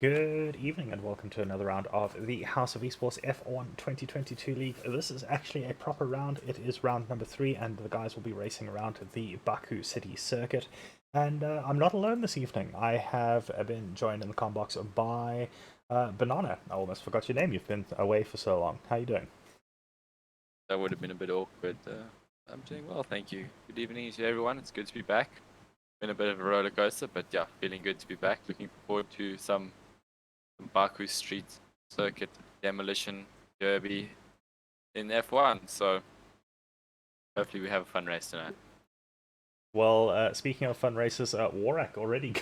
Good evening and welcome to another round of the House of Esports F1 2022 League. This is actually a proper round. It is round number 3 and the guys will be racing around the Baku City circuit. And I'm not alone this evening. I have been joined in the comm box by Banana. I almost forgot your name. You've been away for so long. How you doing? That would have been a bit awkward. I'm doing well, thank you. Good evening to everyone. It's good to be back. Been a bit of a roller coaster, but yeah, feeling good to be back. Looking forward to some Baku Street Circuit Demolition Derby in F1. So hopefully we have a fun race tonight. Well, speaking of fun races, Warwick already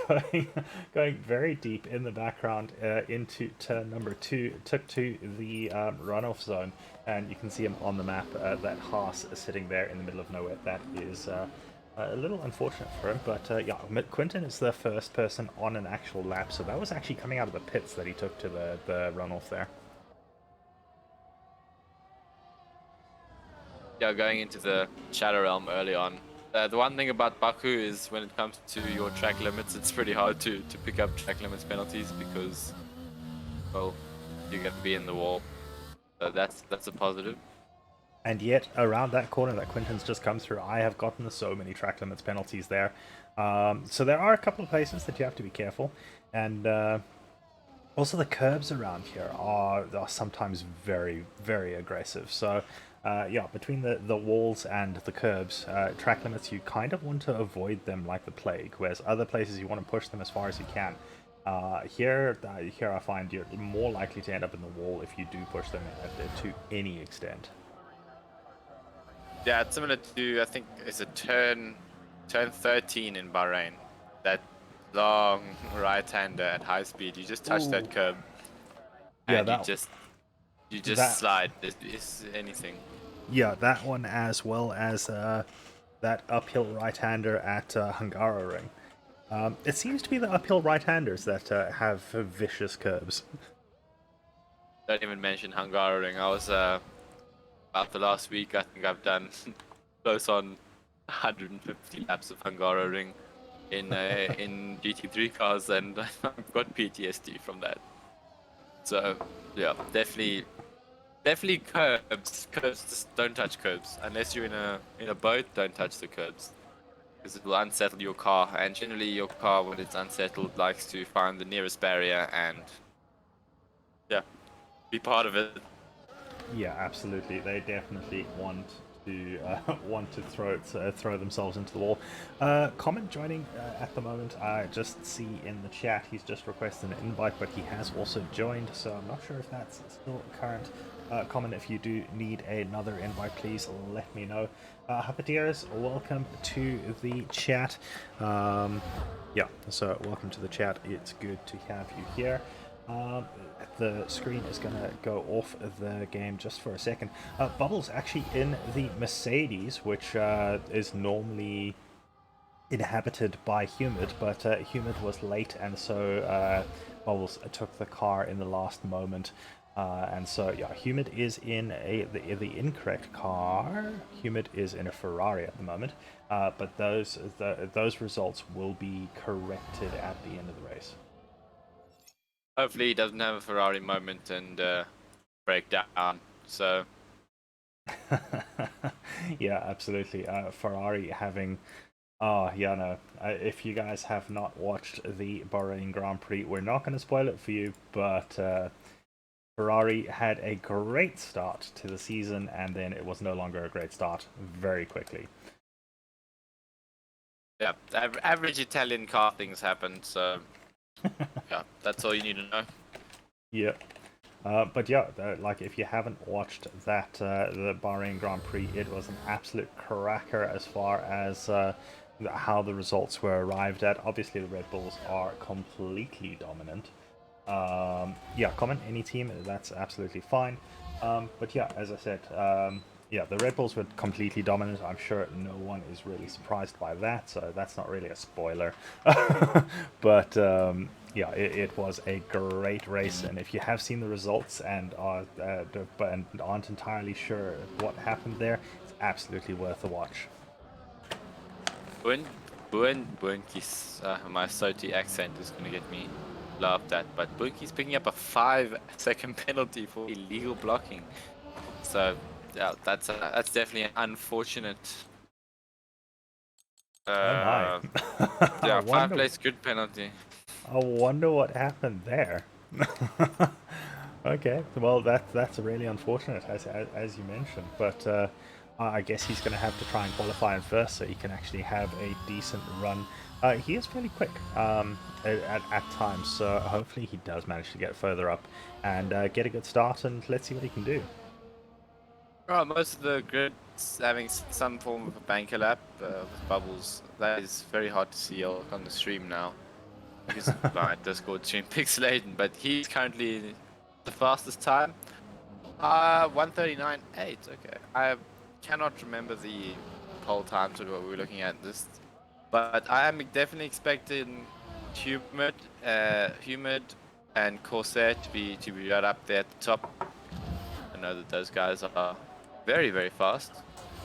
going very deep in the background into turn number 2, took to the runoff zone, and you can see him on the map. That Haas is sitting there in the middle of nowhere. That is a little unfortunate for him, but yeah, Quinton is the first person on an actual lap, so that was actually coming out of the pits that he took to the runoff there. Yeah, going into the Shadow Realm early on. The one thing about Baku is when it comes to your track limits, it's pretty hard to pick up track limits penalties because, well, you're going to be in the wall. So that's a positive. And yet, around that corner that Quinton's just come through, I have gotten so many track limits penalties there. So there are a couple of places that you have to be careful. And also the curbs around here are sometimes very, very aggressive. So yeah, between the walls and the curbs, track limits, you kind of want to avoid them like the plague, whereas other places you want to push them as far as you can. Here I find you're more likely to end up in the wall if you do push them to any extent. Yeah, it's similar to I think it's a turn 13 in Bahrain. That long right-hander at high speed. You just touch Ooh. that curb Yeah, and you that just that slide. It's anything. yeah, that one as well as that uphill right-hander at Hungaroring. It seems to be the uphill right-handers that have vicious curbs. Don't even mention Hungaroring. I was about the last week. I think I've done close on 150 laps of Hungaroring in GT3 cars, and I've got PTSD from that. So yeah, definitely curbs. Curbs, just don't touch curbs unless you're in a boat. Don't touch the curbs because it will unsettle your car. And generally, your car, when it's unsettled, likes to find the nearest barrier and yeah, be part of it. Yeah, absolutely. They definitely want to want to throw themselves into the wall. Comment joining at the moment. I just see in the chat he's just requested an invite, but he has also joined, so I'm not sure if that's still current. Comment if you do need another invite, please let me know. Hapatiers, welcome to the chat. Yeah, so welcome to the chat. It's good to have you here. Um, the screen is going to go off the game just for a second. Bubbles actually in the Mercedes, which is normally inhabited by Humid, but Humid was late, and so Bubbles took the car in the last moment. And so, yeah, Humid is in the incorrect car. Humid is in a Ferrari at the moment, but those results will be corrected at the end of the race. Hopefully, he doesn't have a Ferrari moment and break down. So Yeah, absolutely. Ferrari having. Oh, yeah, no. If you guys have not watched the Bahrain Grand Prix, we're not going to spoil it for you, but Ferrari had a great start to the season, and then it was no longer a great start very quickly. yeah, average Italian car things happen. So yeah, that's all you need to know. Yeah. But yeah, like if you haven't watched that the Bahrain Grand Prix, it was an absolute cracker as far as how the results were arrived at. Obviously, the Red Bulls are completely dominant. Yeah, comment any team, that's absolutely fine. But yeah, as I said, yeah, the Red Bulls were completely dominant. I'm sure no one is really surprised by that, so that's not really a spoiler. But yeah, it was a great race, and if you have seen the results and and aren't entirely sure what happened there, it's absolutely worth a watch. Buen Kiss. My Soti accent is gonna get me. laughed at. But Bookie's picking up a 5-second penalty for illegal blocking. So yeah, that's definitely an unfortunate. Oh my. Uh, I yeah, five wonder. place grid penalty. I wonder what happened there. Okay, well that's really unfortunate as you mentioned, but I guess he's going to have to try and qualify in first so he can actually have a decent run. He is fairly quick at times, so hopefully he does manage to get further up and get a good start, and let's see what he can do. Oh, most of the grids having some form of a banker lap with bubbles. That is very hard to see on the stream now because my Discord stream pixelated. But he's currently the fastest time. 1:39.8. Okay, I cannot remember the poll times of what we were looking at this, but I am definitely expecting humid, and Corsair to be right up there at the top. I know that those guys are very, very fast, We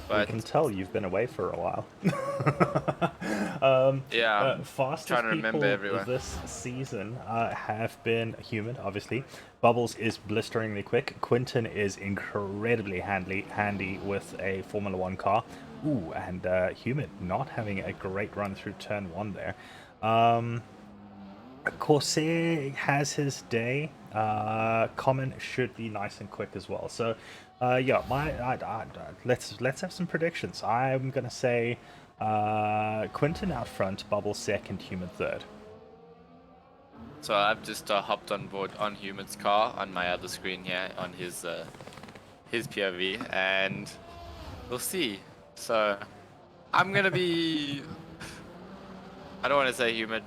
but can tell you've been away for a while. yeah, I'm trying Fastest to remember people everyone. this season have been Human, obviously. Bubbles is blisteringly quick. Quinton is incredibly handy with a Formula One car. Ooh, and Human not having a great run through turn one there. Corsair has his day. Common should be nice and quick as well. So, yeah, let's have some predictions. I'm gonna say Quinton out front, Bubble second, Human third. So I've just hopped on board on Human's car on my other screen here on his POV, and we'll see. So I'm gonna be. I don't want to say humid,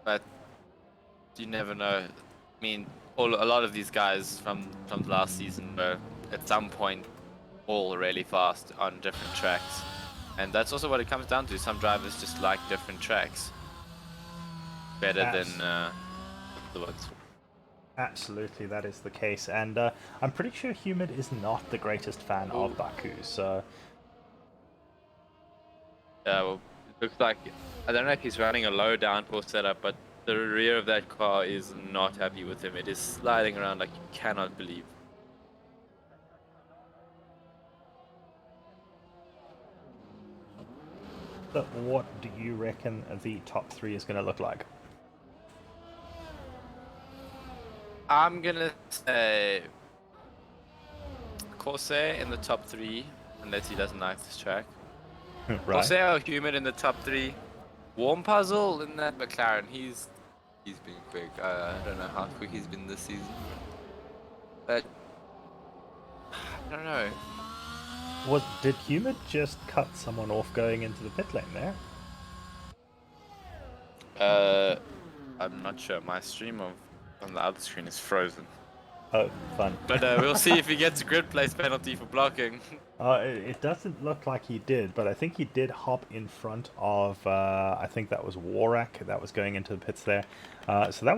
but you never know. I mean, a lot of these guys from the last season were at some point all really fast on different tracks, and that's also what it comes down to. Some drivers just like different tracks better than Abs- the ones. Absolutely, that is the case, and I'm pretty sure Humid is not the greatest fan Oh, of Baku. So, yeah. Well, it looks like I don't know if he's running a low downforce setup, but the rear of that car is not happy with him. It is sliding around like you cannot believe. but what do you reckon the top three is going to look like? I'm gonna say Corsair in the top three, unless he doesn't like this track. Right? Corsair or Humid in the top three. Warm Puzzle in that McLaren. He's been quick. I don't know how quick he's been this season, but I don't know. Did Humid just cut someone off going into the pit lane there? Uh, I'm not sure. My stream on the other screen is frozen. Oh, fun. But we'll see if he gets a grid place penalty for blocking. It doesn't look like he did, but I think he did hop in front of. I think that was Warak that was going into the pits there. So that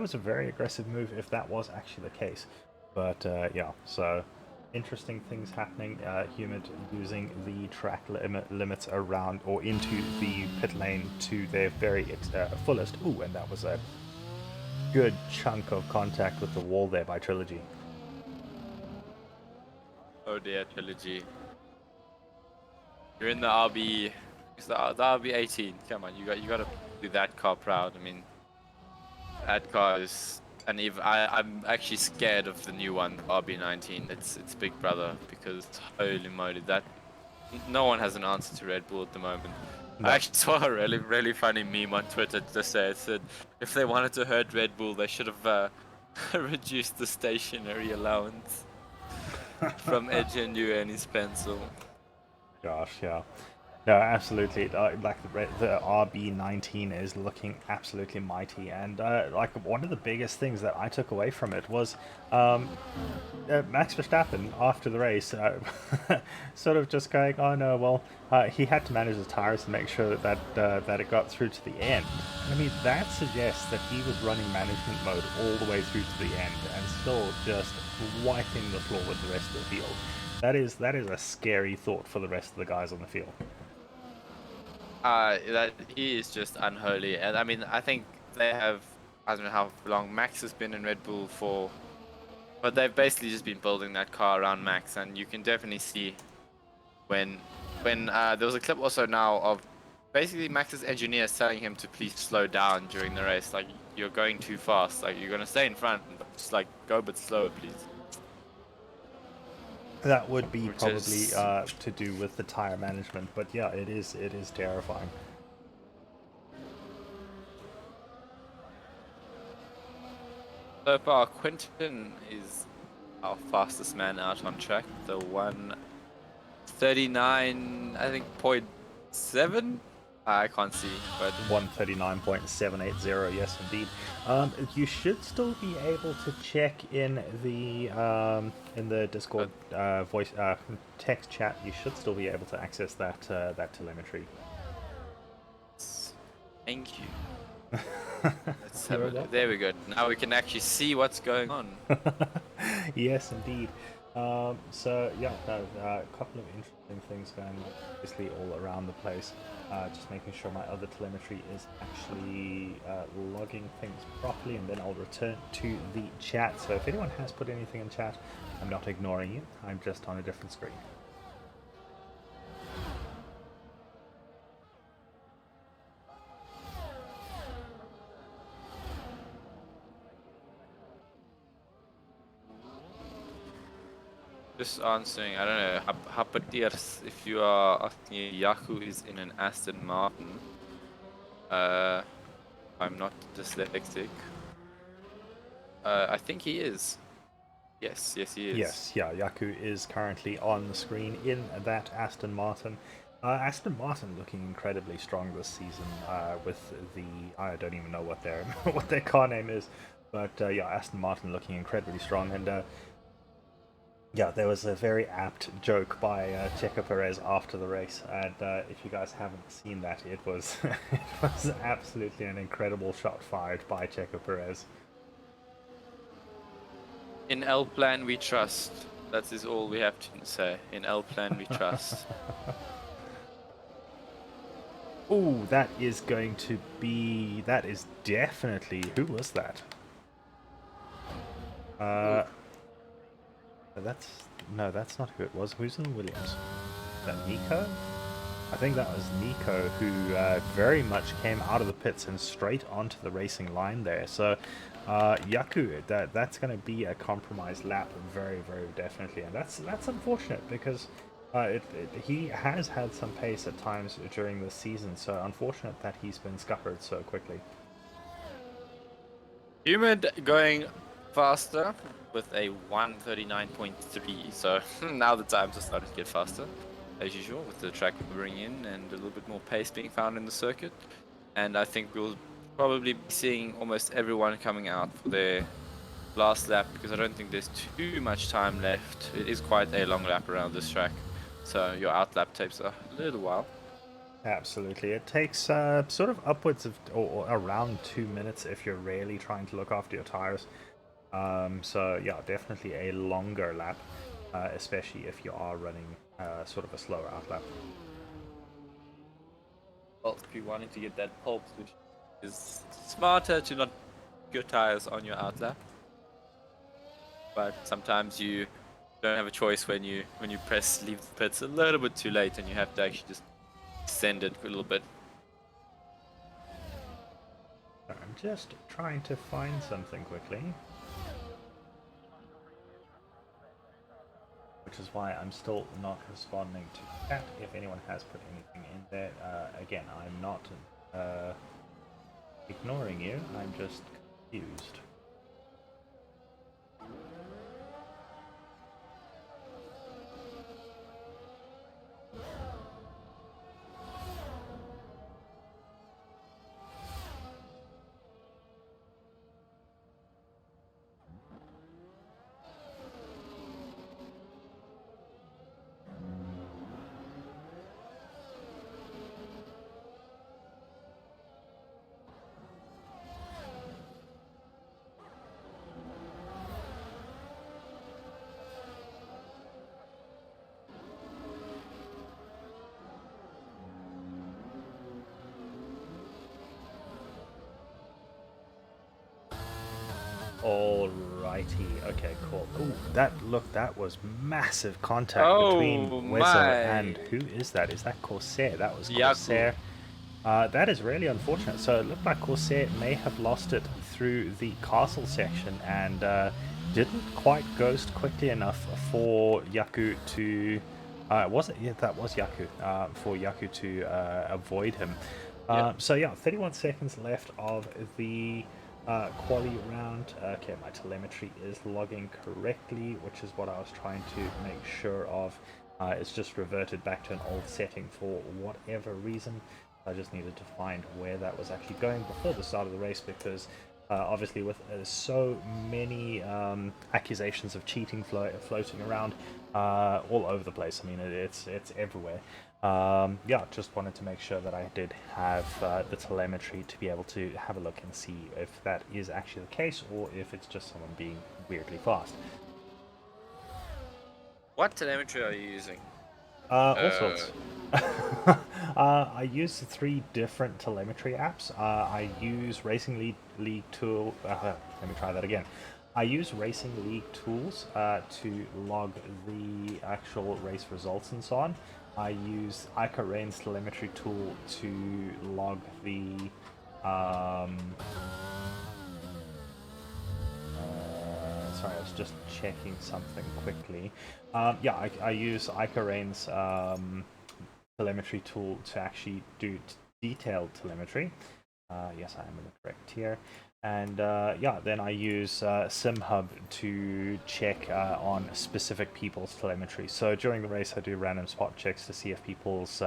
was a very aggressive move if that was actually the case. But yeah, so interesting things happening. Humid using the track limits around or into the pit lane to their very fullest. Ooh, and that was a good chunk of contact with the wall there by Trilogy. Oh dear, Trilogy. You're in the RB. It's the RB 18. Come on, you got to do that car proud. I mean, that car is. And if I'm actually scared of the new one, the RB 19. It's Big Brother because holy moly, that no one has an answer to Red Bull at the moment. No. I actually saw a really funny meme on Twitter to say it said if they wanted to hurt Red Bull, they should have reduced the stationary allowance from Edge and and his pencil. Gosh, yeah. No, absolutely. Like the RB19 is looking absolutely mighty, and like one of the biggest things that I took away from it was Max Verstappen after the race, sort of just going, "Oh no, well, he had to manage the tires to make sure that it got through to the end." I mean, that suggests that he was running management mode all the way through to the end, and still just wiping the floor with the rest of the field. That is a scary thought for the rest of the guys on the field. That he is just unholy, and I mean, I think they have I don't know how long Max has been in Red Bull for, but they've basically just been building that car around Max, and you can definitely see when there was a clip also now of basically Max's engineer telling him to please slow down during the race. Like, you're going too fast. Like, you're gonna stay in front, but just like go a bit slower, please. That would be Which probably is to do with the tire management, but yeah, it is terrifying. so far. Quinton is our fastest man out on track. The 1:39, I think, .7. I can't see, but 139.780, yes indeed. You should still be able to check in the Discord voice text chat. You should still be able to access that that telemetry. thank you. Let's You're have a look. There we go. Now we can actually see what's going on. Yes, indeed. So yeah, a couple of interesting things going on, obviously all around the place. Just making sure my other telemetry is actually logging things properly, and then I'll return to the chat. So if anyone has put anything in chat, I'm not ignoring you. I'm just on a different screen. Just answering, I don't know, Hapatiers, if you are asking Yaku is in an Aston Martin. I'm not dyslexic. I think he is. Yes, he is. Yes, yeah, Yaku is currently on the screen in that Aston Martin. Aston Martin looking incredibly strong this season with the I don't even know what their what their car name is, but yeah, Aston Martin looking incredibly strong. And yeah, there was a very apt joke by Checo Perez after the race, and if you guys haven't seen that, it was it was absolutely an incredible shot fired by Checo Perez. In L Plan we trust. That is all we have to say. In L Plan we trust. Oh, that is going to be. That is definitely. Who was that? That's no, that's not who it was. Who's in the Williams? Is that Nico? I think that was Nico who very much came out of the pits and straight onto the racing line there. So Yaku, that's going to be a compromised lap, very definitely, and that's unfortunate because he has had some pace at times during the season. So unfortunate that he's been scuppered so quickly. Humid going faster with a 1:39.3. So now the times are starting to get faster, as usual, with the track moving in and a little bit more pace being found in the circuit. And I think we'll probably be seeing almost everyone coming out for their last lap, because I don't think there's too much time left. It is quite a long lap around this track, so your out lap takes a little while. Absolutely. It takes sort of upwards of or around 2 minutes if you're really trying to look after your tires. So yeah, definitely a longer lap, especially if you are running sort of a slower out lap. Well, if you're wanting to get that pole position, it's smarter to not put your tires on your out lap. But sometimes you don't have a choice when you press leave the pits a little bit too late, and you have to actually just send it a little bit. I'm just trying to find something quickly, which is why I'm still not responding to chat. If anyone has put anything in there, again, I'm not ignoring you. I'm just confused. righty. Okay, cool. Ooh, that was massive contact between Oh Wezzo my. and who is that? Is that Corsair? That was Yaku. Corsair. That is really unfortunate. So it looked like Corsair may have lost it through the castle section and didn't quite ghost quickly enough for Yaku to. Was it? Yeah, that was Yaku. For Yaku to avoid him. Yep. So yeah, 31 seconds left of the quali round. Okay, my telemetry is logging correctly, which is what I was trying to make sure of. It's just reverted back to an old setting for whatever reason. I just needed to find where that was actually going before the start of the race because obviously with so many accusations of cheating floating around all over the place. I mean, it's everywhere. Yeah, just wanted to make sure that I did have the telemetry to be able to have a look and see if that is actually the case or if it's just someone being weirdly fast. What telemetry are you using? All sorts. I use 3 different telemetry apps. I use Racing League tool. Let me try that again. I use Racing League tools to log the actual race results and so on. I use Ica Rain's telemetry tool to log the sorry, I was just checking something quickly. Yeah, I use Ica Rain's telemetry tool to actually do detailed telemetry. Yes, I am in the correct tier. And yeah, then I use SimHub to check on specific people's telemetry. So during the race, I do random spot checks to see if people's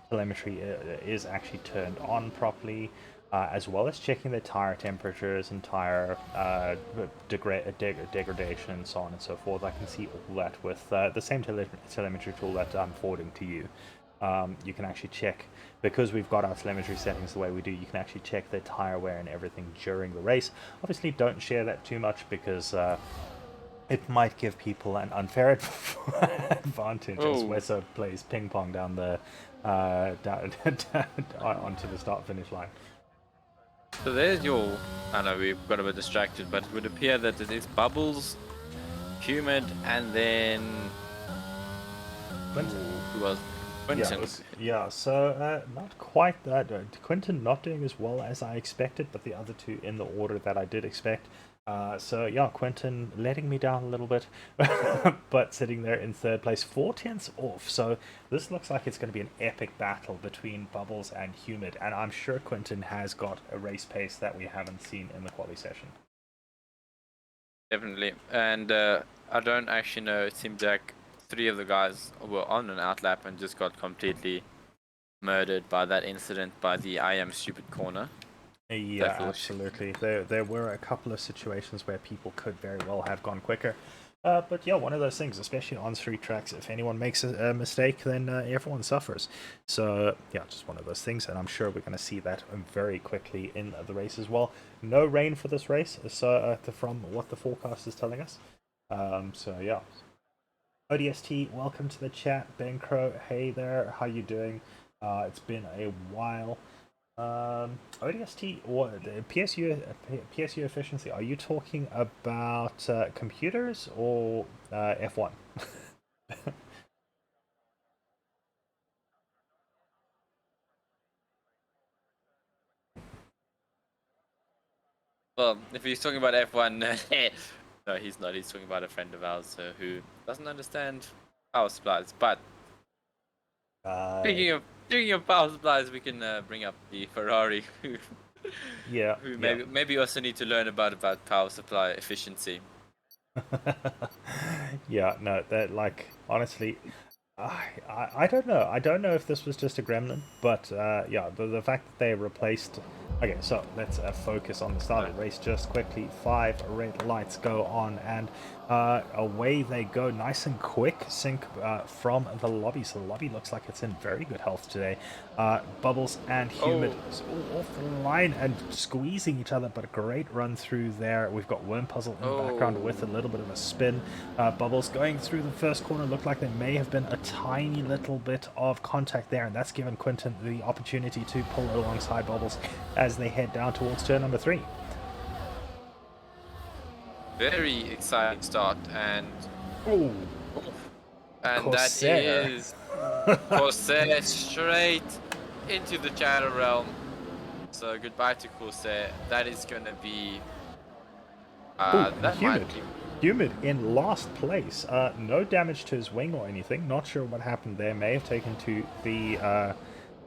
telemetry is actually turned on properly, as well as checking their tire temperatures and tire degradation and so on and so forth. I can see all that with the same telemetry tool that I'm forwarding to you. You can actually check, because we've got our telemetry settings the way we do, you can actually check the tire wear and everything during the race. Obviously, don't share that too much because it might give people an unfair advantage as Oh, Wessa plays ping pong down the down, onto the start finish line. so there's your. I know we've got a bit distracted, but it would appear that it is Bubbles, Humid, and then. Quinton. Ooh, who was? Yeah, Quinton. yeah. So not quite that. Quinton not doing as well as I expected, but the other two in the order that I did expect. So yeah, Quinton letting me down a little bit, but sitting there in third place, 4 tenths off. So this looks like it's going to be an epic battle between Bubbles and Humid, and I'm sure Quinton has got a race pace that we haven't seen in the quali session. Definitely. And I don't actually know. It seemed like 3 of the guys were on an outlap and just got completely murdered by that incident by the I am stupid corner. Yeah, That feels. absolutely. There were a couple of situations where people could very well have gone quicker. But yeah, one of those things, especially on street tracks, if anyone makes a mistake, then everyone suffers. So yeah, just one of those things, and I'm sure we're going to see that very quickly in the race as well. No rain for this race, so from what the forecast is telling us. So yeah. ODST, welcome to the chat. Ben Crow, hey there, how you doing? It's been a while. ODST, what PSU efficiency? Are you talking about computers or F1? Well, if he's talking about F1, no, he's not. He's talking about a friend of ours who doesn't understand power supplies. But Uh, speaking of power supplies, we can bring up the Ferrari, who yeah, who yeah. maybe also need to learn about power supply efficiency. Yeah, no, that like honestly, I don't know. I don't know if this was just a gremlin, but yeah, the fact that they replaced. Okay, so let's focus on the start of the race just quickly. 5 red lights go on, and away they go, nice and quick sync from the lobby. So the lobby looks like it's in very good health today. Bubbles and Humid all off the line and squeezing each other, but a great run through there. We've got Worm Puzzle in the background with a little bit of a spin. Bubbles going through the first corner, looked like there may have been a tiny little bit of contact there, and that's given Quinton the opportunity to pull alongside Bubbles as they head down towards turn number 3. very exciting start, Oh, and that Corsair. is Corsair straight into the Shadow Realm. So goodbye to Corsair. That is going to be Oh, and that might be. Humid in last place. No damage to his wing or anything. Not sure what happened there. May have taken to the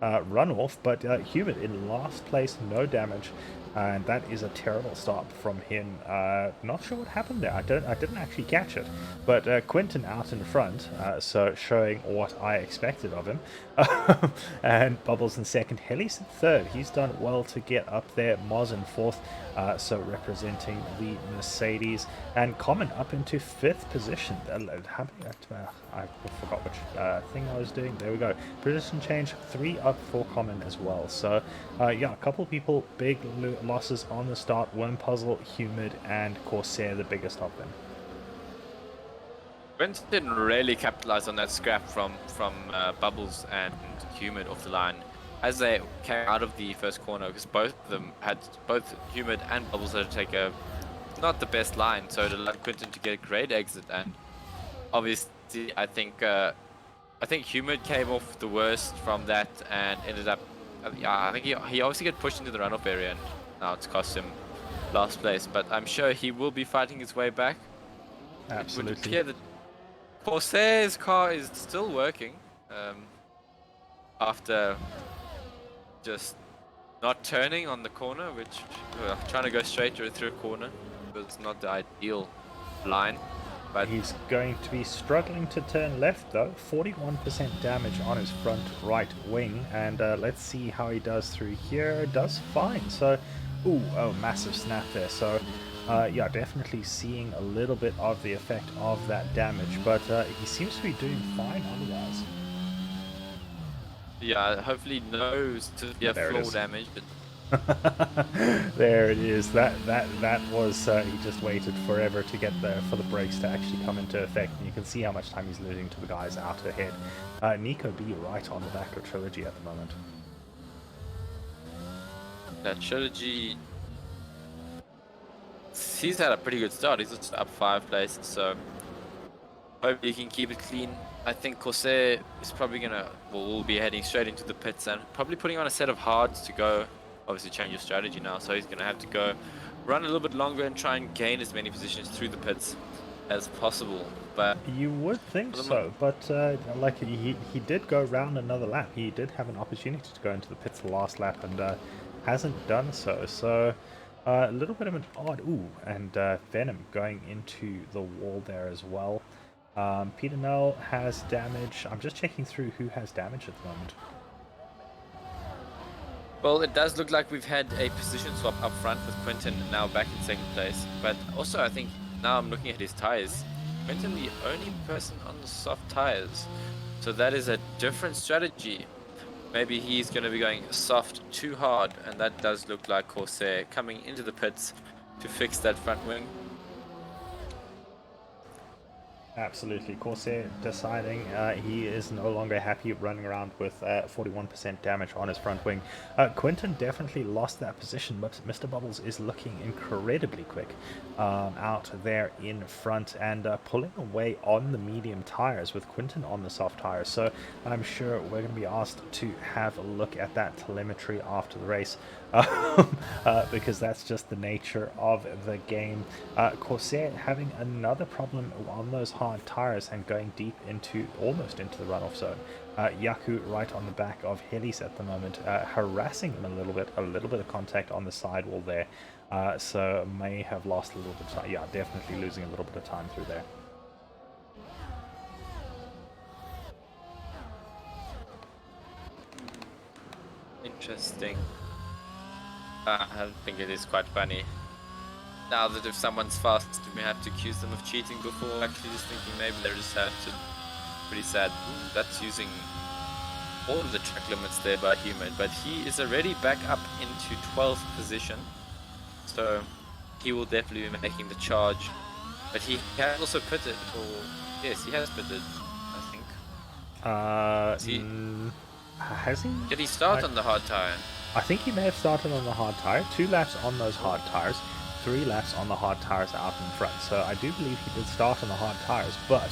runoff, but Humid in last place, no damage, and that is a terrible start from him. Not sure what happened there. I didn't actually catch it, but Quinton out in front, so showing what I expected of him, and Bubbles in second. Helly's in third. He's done well to get up there. Moz in fourth, so representing the Mercedes, and Common up into fifth position. How many? I forgot which thing I was doing. There we go. Position change, 3 up for Common as well. So, yeah, a couple people, big losses on the start. Worm Puzzle, Humid, and Corsair, the biggest of them. Quinton didn't really capitalize on that scrap from Bubbles and Humid off the line as they came out of the first corner, because both Humid and Bubbles had to take a not the best line, so it allowed Quinton to get a great exit. And obviously, I think Humid came off the worst from that and ended up. I think he obviously got pushed into the runoff area, and now it's cost him last place. But I'm sure he will be fighting his way back. Absolutely. It would appear that Corsair's car is still working after just not turning on the corner, which trying to go straight through a corner was not the ideal line. But he's going to be struggling to turn left though. 41% damage on his front right wing, and let's see how he does through here. Does fine. So, oh, massive snap there. So, yeah, definitely seeing a little bit of the effect of that damage, but he seems to be doing fine otherwise. Yeah, hopefully no severe floor damage. But there it is. That was he just waited forever to get there for the brakes to actually come into effect, and you can see how much time he's losing to the guys out ahead. Nico B right on the back of Trilogy at the moment. That Trilogy, he's had a pretty good start. He's just up 5 places, so hopefully he can keep it clean. I think Corsair is probably will be heading straight into the pits and probably putting on a set of hards to go. Obviously change your strategy now, so he's gonna have to go run a little bit longer and try and gain as many positions through the pits as possible. But you would think so, but like he did go round another lap. He did have an opportunity to go into the pits the last lap and hasn't done so. So a little bit of an odd and Venom going into the wall there as well. Peter Nell has damage. I'm just checking through who has damage at the moment. Well, it does look like we've had a position swap up front with Quinton now back in second place. But also, I think now I'm looking at his tires. Quinton the only person on the soft tires. So that is a different strategy. Maybe he's going to be going soft too hard, and that does look like Corsair coming into the pits to fix that front wing. Absolutely. Corsair deciding he is no longer happy running around with 41% damage on his front wing. Quinton definitely lost that position, but Mr. Bubbles is looking incredibly quick out there in front and pulling away on the medium tires with Quinton on the soft tires. So I'm sure we're going to be asked to have a look at that telemetry after the race. Because that's just the nature of the game. Corsair having another problem on those hard tires and going deep almost into the runoff zone. Yaku right on the back of Helis at the moment, harassing him a little bit of contact on the sidewall there. So may have lost a little bit of time. Yeah, definitely losing a little bit of time through there. Interesting. I think it is quite funny. Now that if someone's fast, we have to accuse them of cheating before actually just thinking maybe they're just pretty sad. That's using all of the track limits there by Humid, but he is already back up into 12th position. So he will definitely be making the charge. But he has also pitted, or yes, he has pitted, I think. Has he? Did he start on the hard tire? I think he may have started on the hard tire. 2 laps on those hard tires. 3 laps on the hard tires out in front. So I do believe he did start on the hard tires, but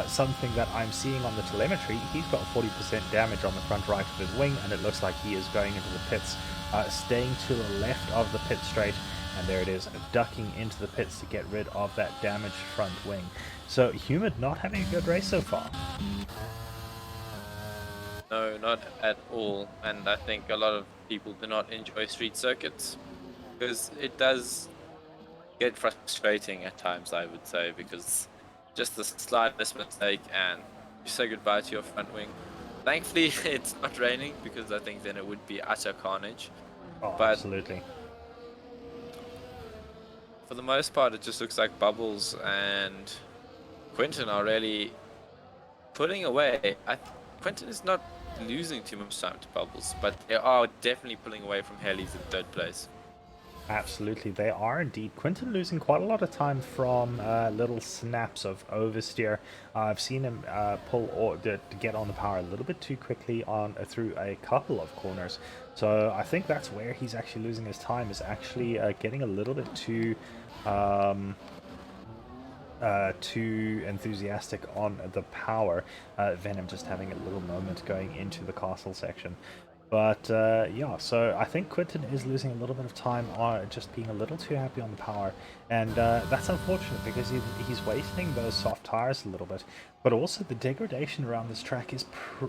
something that I'm seeing on the telemetry, he's got 40% damage on the front right of his wing, and it looks like he is going into the pits, staying to the left of the pit straight, and there it is, ducking into the pits to get rid of that damaged front wing. So Humid not having a good race so far. No, not at all. And I think a lot of people do not enjoy street circuits because it does get frustrating at times, I would say, because just the slightest mistake and you say goodbye to your front wing. Thankfully, it's not raining because I think then it would be utter carnage. Oh, But absolutely. for the most part, it just looks like Bubbles and Quinton are really putting away. Quinton is not losing too much time to Bubbles, but they are definitely pulling away from Helly's in third place. Absolutely, they are indeed. Quinton losing quite a lot of time from little snaps of oversteer. I've seen him pull or to get on the power a little bit too quickly on through a couple of corners. So I think that's where he's actually losing his time, is actually getting a little bit too enthusiastic on the power. Venom just having a little moment going into the castle section. But yeah, so I think Quinton is losing a little bit of time on just being a little too happy on the power, and that's unfortunate because he's wasting those soft tires a little bit. But also the degradation around this track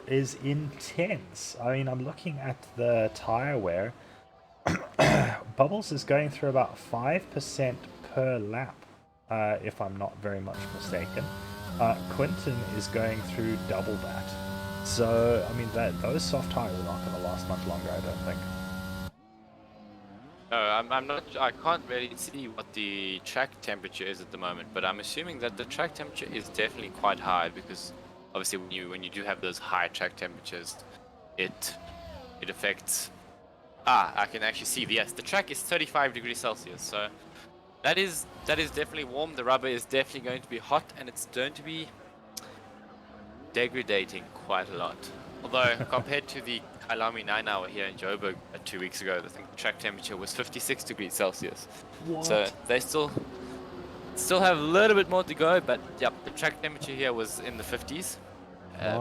is intense. I mean, I'm looking at the tire wear. Bubbles is going through about 5% per lap, if I'm not very much mistaken. Quinton is going through double that. So, I mean, those soft tires are not going to last much longer, I don't think. No, I'm not. I can't really see what the track temperature is at the moment, but I'm assuming that the track temperature is definitely quite high because obviously when you do have those high track temperatures, it affects. I can actually see. Yes, the track is 35 degrees Celsius, so that is definitely warm. The rubber is definitely going to be hot, and it's going to be degrading quite a lot. Although compared to the Kailami 9 hour here in Joburg 2 weeks ago, I think the track temperature was 56 degrees Celsius. What? So they still have a little bit more to go, but yep, the track temperature here was in the 50s.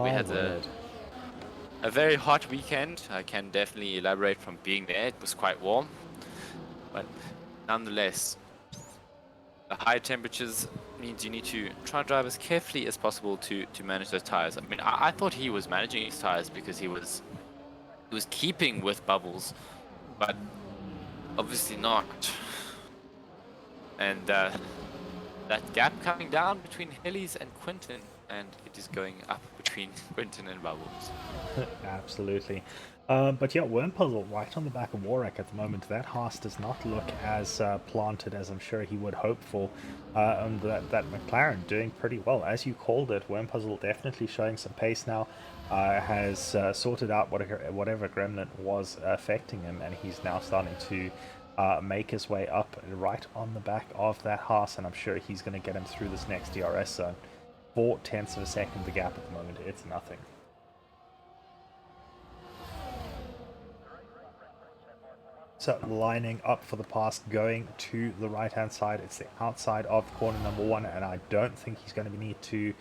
We had a very hot weekend. I can definitely elaborate from being there. It was quite warm, but nonetheless, the high temperatures means you need to try and drive as carefully as possible to manage those tires. I mean, I thought he was managing his tires because he was keeping with Bubbles, but obviously not. And that gap coming down between Hellies and Quinton, and it is going up between Quinton and Bubbles. Absolutely. But yeah, Worm Puzzle right on the back of Warwick at the moment. That Haas does not look as planted as I'm sure he would hope for. And that McLaren doing pretty well. As you called it, Worm Puzzle definitely showing some pace now. Has sorted out whatever gremlin was affecting him, and he's now starting to make his way up right on the back of that Haas, and I'm sure he's going to get him through this next DRS zone. 0.4 of a second the gap at the moment. It's nothing. So lining up for the pass, going to the right-hand side. It's the outside of corner number 1, and I don't think he's going to need to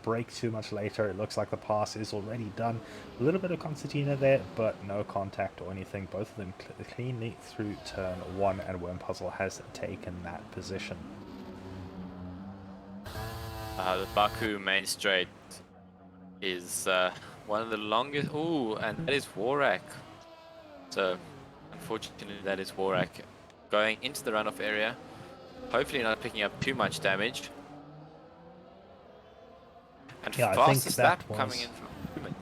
brake too much later. It looks like the pass is already done. A little bit of concertina there, but no contact or anything. Both of them cleanly through turn 1, and Worm Puzzle has taken that position. The Baku main straight is one of the longest. Ooh, and that is Warwick. So unfortunately, that is Warwick going into the runoff area. Hopefully not picking up too much damage. And Yeah, I think fastest that lap coming in from Human.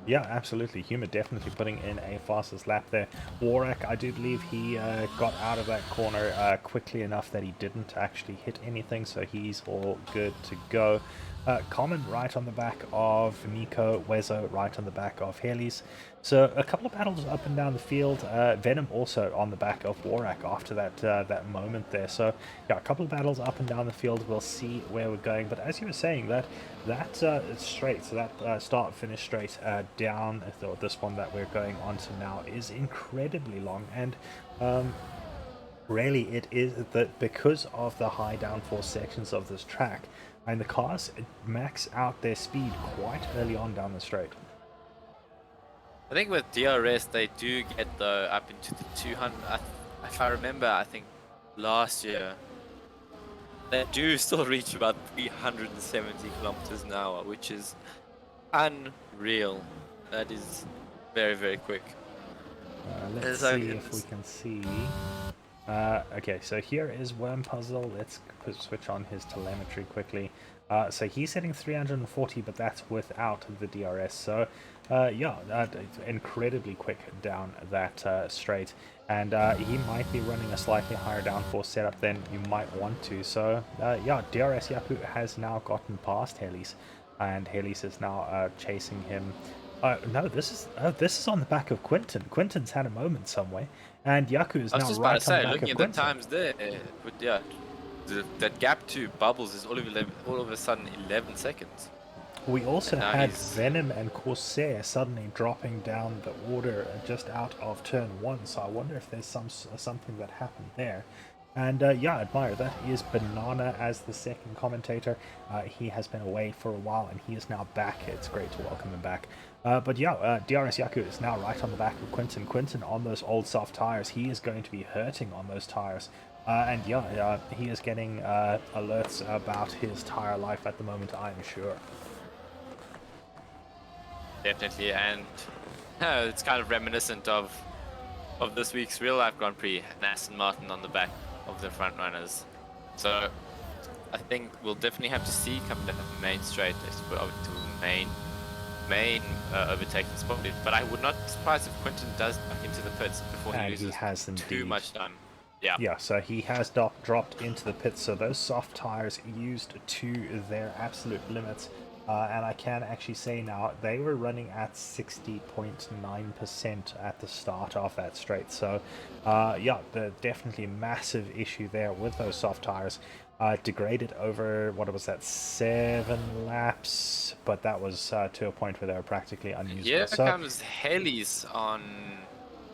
Yeah, absolutely. Humid definitely putting in a fastest lap there. Warwick, I do believe he got out of that corner quickly enough that he didn't actually hit anything, so he's all good to go. Common right on the back of Nico, Wezo right on the back of Helis. So a couple of battles up and down the field. Venom also on the back of Warwick after that moment there. So yeah, a couple of battles up and down the field. We'll see where we're going. But as you were saying, that straight, so that start finish straight down, this one that we're going on to now is incredibly long, and Really, it is that because of the high downforce sections of this track, and the cars max out their speed quite early on down the straight. I think with DRS they do get though up into the 200. If I remember, I think last year they do still reach about 370 kilometers an hour, which is unreal. That is very, very quick. Let's So see if we can see. Okay, so here is Worm Puzzle. Let's switch on his telemetry quickly. So he's hitting 340, but that's without the DRS. So, yeah, incredibly quick down that straight. And he might be running a slightly higher downforce setup than you might want to. So, yeah, DRS Yaku has now gotten past Helis, and Helis is now chasing him. No, this is on the back of Quinton. Quinton's had a moment somewhere, and Yaku is I was now just about to right on the say, back looking of at the Quinton. times there, but yeah, that gap to Bubbles is all of a sudden 11 seconds. We also And now had he's Venom and Corsair suddenly dropping down the order just out of turn 1, so I wonder if there's something that happened there. And yeah, Admire, that is Banana as the second commentator. He has been away for a while and he is now back. It's great to welcome him back. But yeah, DRS Yaku is now right on the back of Quinton. Quinton on those old soft tires. He is going to be hurting on those tires. And yeah, he is getting alerts about his tire life at the moment, I'm sure. definitely, and it's kind of reminiscent of this week's real life Grand Prix, and Aston Martin on the back of the front runners. So I think we'll definitely have to see coming down the main straight as we're over to the main overtaking spot. But I would not be surprised if Quinton does back into the pits before he loses too much time. Yeah. Yeah, so he has dropped into the pits, so those soft tires used to their absolute limits. And I can actually say now, they were running at 60.9% at the start of that straight. So, yeah, definitely massive issue there with those soft tires. Degraded over, what was that, 7 laps? But that was to a point where they were practically unusable. Here so, comes Haley's on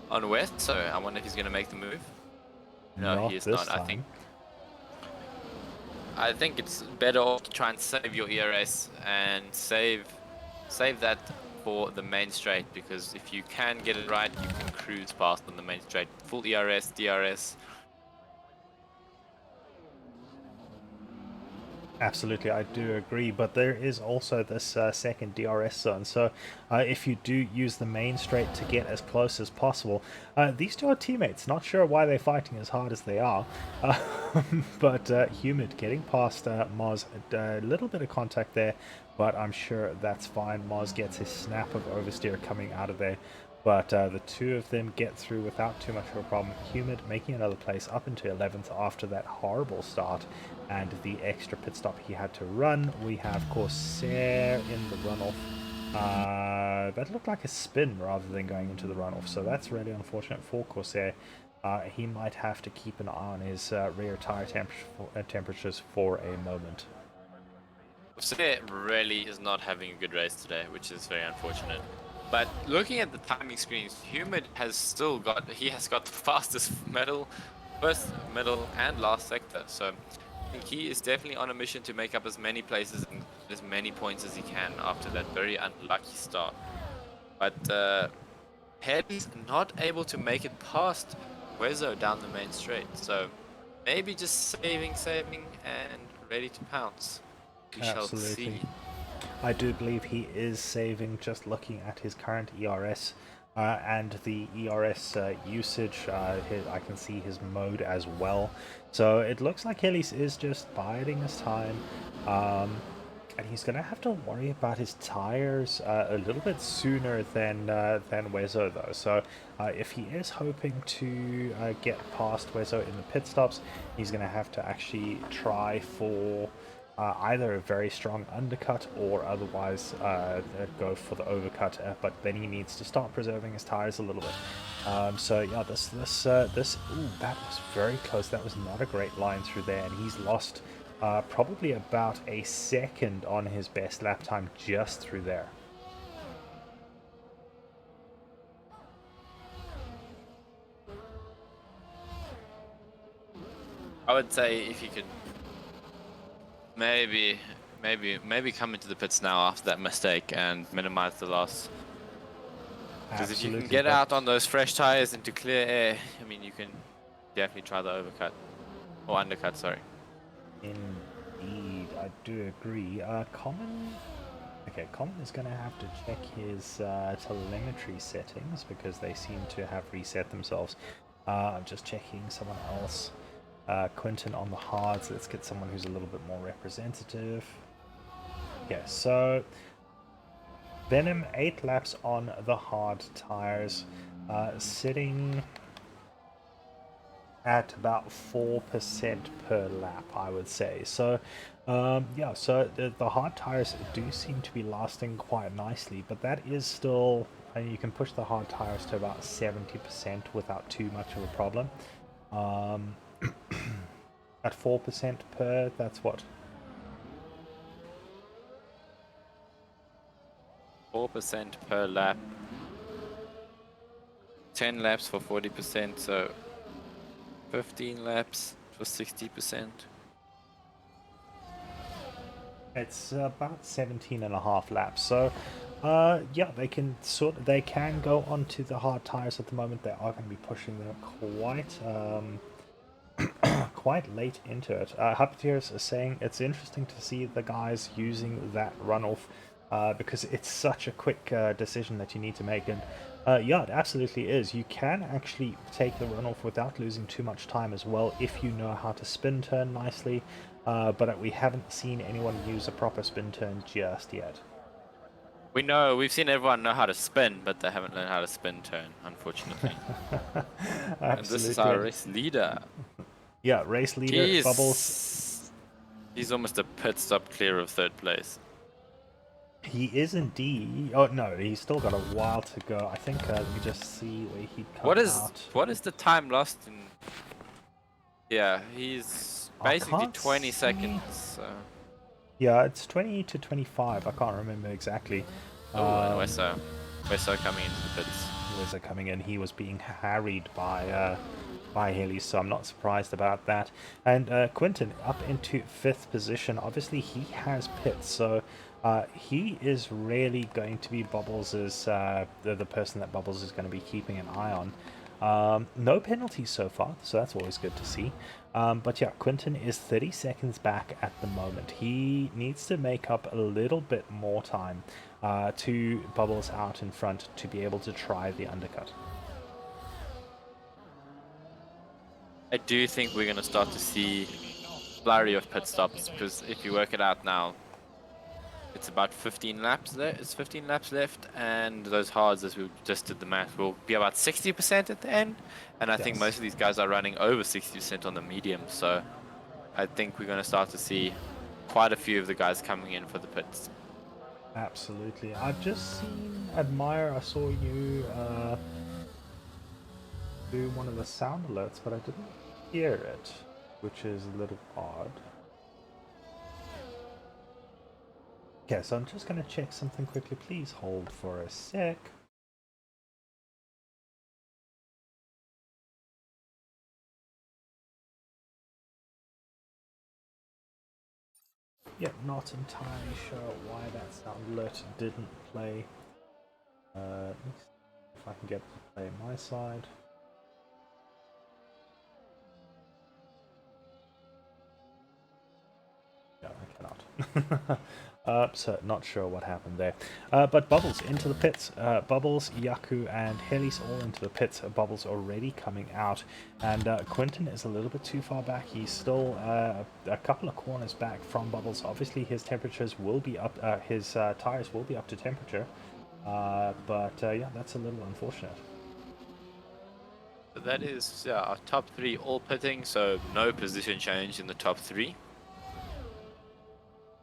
West, so I wonder if he's going to make the move. No, he not is this not. time. I think it's better off to try and save your ERS and save that for the main straight, because if you can get it right, you can cruise past on the main straight. Full ERS, DRS. Absolutely, I do agree, but there is also this second DRS zone, so if you do use the main straight to get as close as possible, these two are teammates, not sure why they're fighting as hard as they are, but Humid getting past Moz, a little bit of contact there, but I'm sure that's fine. Moz gets his snap of oversteer coming out of there. But the two of them get through without too much of a problem. Humid making another place up into 11th after that horrible start and the extra pit stop he had to run. We have Corsair in the runoff. That looked like a spin rather than going into the runoff, so that's really unfortunate for Corsair. He might have to keep an eye on his rear tire temperatures for a moment. Corsair really is not having a good race today, which is very unfortunate. But looking at the timing screens, Humid has still got the fastest first, middle, and last sector. So I think he is definitely on a mission to make up as many places and as many points as he can after that very unlucky start. But Head's not able to make it past Wezo down the main straight. So maybe just saving, and ready to pounce. We shall see. I do believe he is saving, just looking at his current ERS and the ERS usage. I can see his mode as well. So it looks like Elise is just biding his time. And he's going to have to worry about his tires a little bit sooner than Wezo, though. So if he is hoping to get past Wezo in the pit stops, he's going to have to actually try for either a very strong undercut or otherwise go for the overcut, but then he needs to start preserving his tires a little bit. So yeah, this ooh, that was very close. That was not a great line through there, and he's lost probably about a second on his best lap time just through there. would say if you could maybe come into the pits now after that mistake and minimize the loss. Because if you can get out on those fresh tires into clear air, I mean, you can definitely try the overcut or undercut. Sorry. Indeed, I do agree. Common. Okay, Common is going to have to check his telemetry settings because they seem to have reset themselves. I'm just checking someone else. Quinton on the hards. Let's get someone who's a little bit more representative. Yeah, so Venom 8 laps on the hard tires, sitting at about 4% per lap, I would say. So, yeah, so the hard tires do seem to be lasting quite nicely, but that is still, I mean, you can push the hard tires to about 70% without too much of a problem. At 4% per, that's what? 4% per lap. 10 laps for 40%, so 15 laps for 60%. It's about 17 and a half laps. So, yeah, they can go onto the hard tires at the moment. They are going to be pushing them quite late into it. Huppeteers is saying it's interesting to see the guys using that runoff because it's such a quick decision that you need to make. And yeah, it absolutely is. You can actually take the runoff without losing too much time as well if you know how to spin turn nicely. But we haven't seen anyone use a proper spin turn just yet. We've seen everyone know how to spin, but they haven't learned how to spin turn, unfortunately. And this is our race leader. Yeah, race leader, Bubbles. He's almost a pit stop clear of third place. He is indeed. Oh no, he's still got a while to go. I think let me just see where he comes out. What is the time lost in? Yeah, he's basically 20 seconds. So. Yeah, it's 20 to 25. I can't remember exactly. Oh, Wesso coming into the pits. Wesso coming in. He was being harried by Haley, so I'm not surprised about that. And Quinton up into 5th position. Obviously, he has pits, so he is really going to be Bubbles' the person that Bubbles is going to be keeping an eye on. No penalties so far, so that's always good to see. But yeah, Quinton is 30 seconds back at the moment. He needs to make up a little bit more time to Bubbles out in front to be able to try the undercut. I do think we're going to start to see flurry of pit stops, because if you work it out now, it's about 15 laps there. It's 15 laps left, and those hards, as we just did the math, will be about 60% at the end. And I think most of these guys are running over 60% on the medium, so I think we're going to start to see quite a few of the guys coming in for the pits. Absolutely. I've just seen Admire. I saw you do one of the sound alerts, but I didn't hear it, which is a little odd. Okay, so I'm just going to check something quickly. Please hold for a sec. Yep, not entirely sure why that sound alert didn't play. Let me see if I can get it to play on my side. No, I cannot. So not sure what happened there. But Bubbles into the pits. Bubbles, Yaku, and Helis all into the pits. Bubbles already coming out. And Quinton is a little bit too far back. He's still a couple of corners back from Bubbles. Obviously, his temperatures will be up. His tires will be up to temperature. But yeah, that's a little unfortunate. So that is our top 3 all pitting, so no position change in the top 3.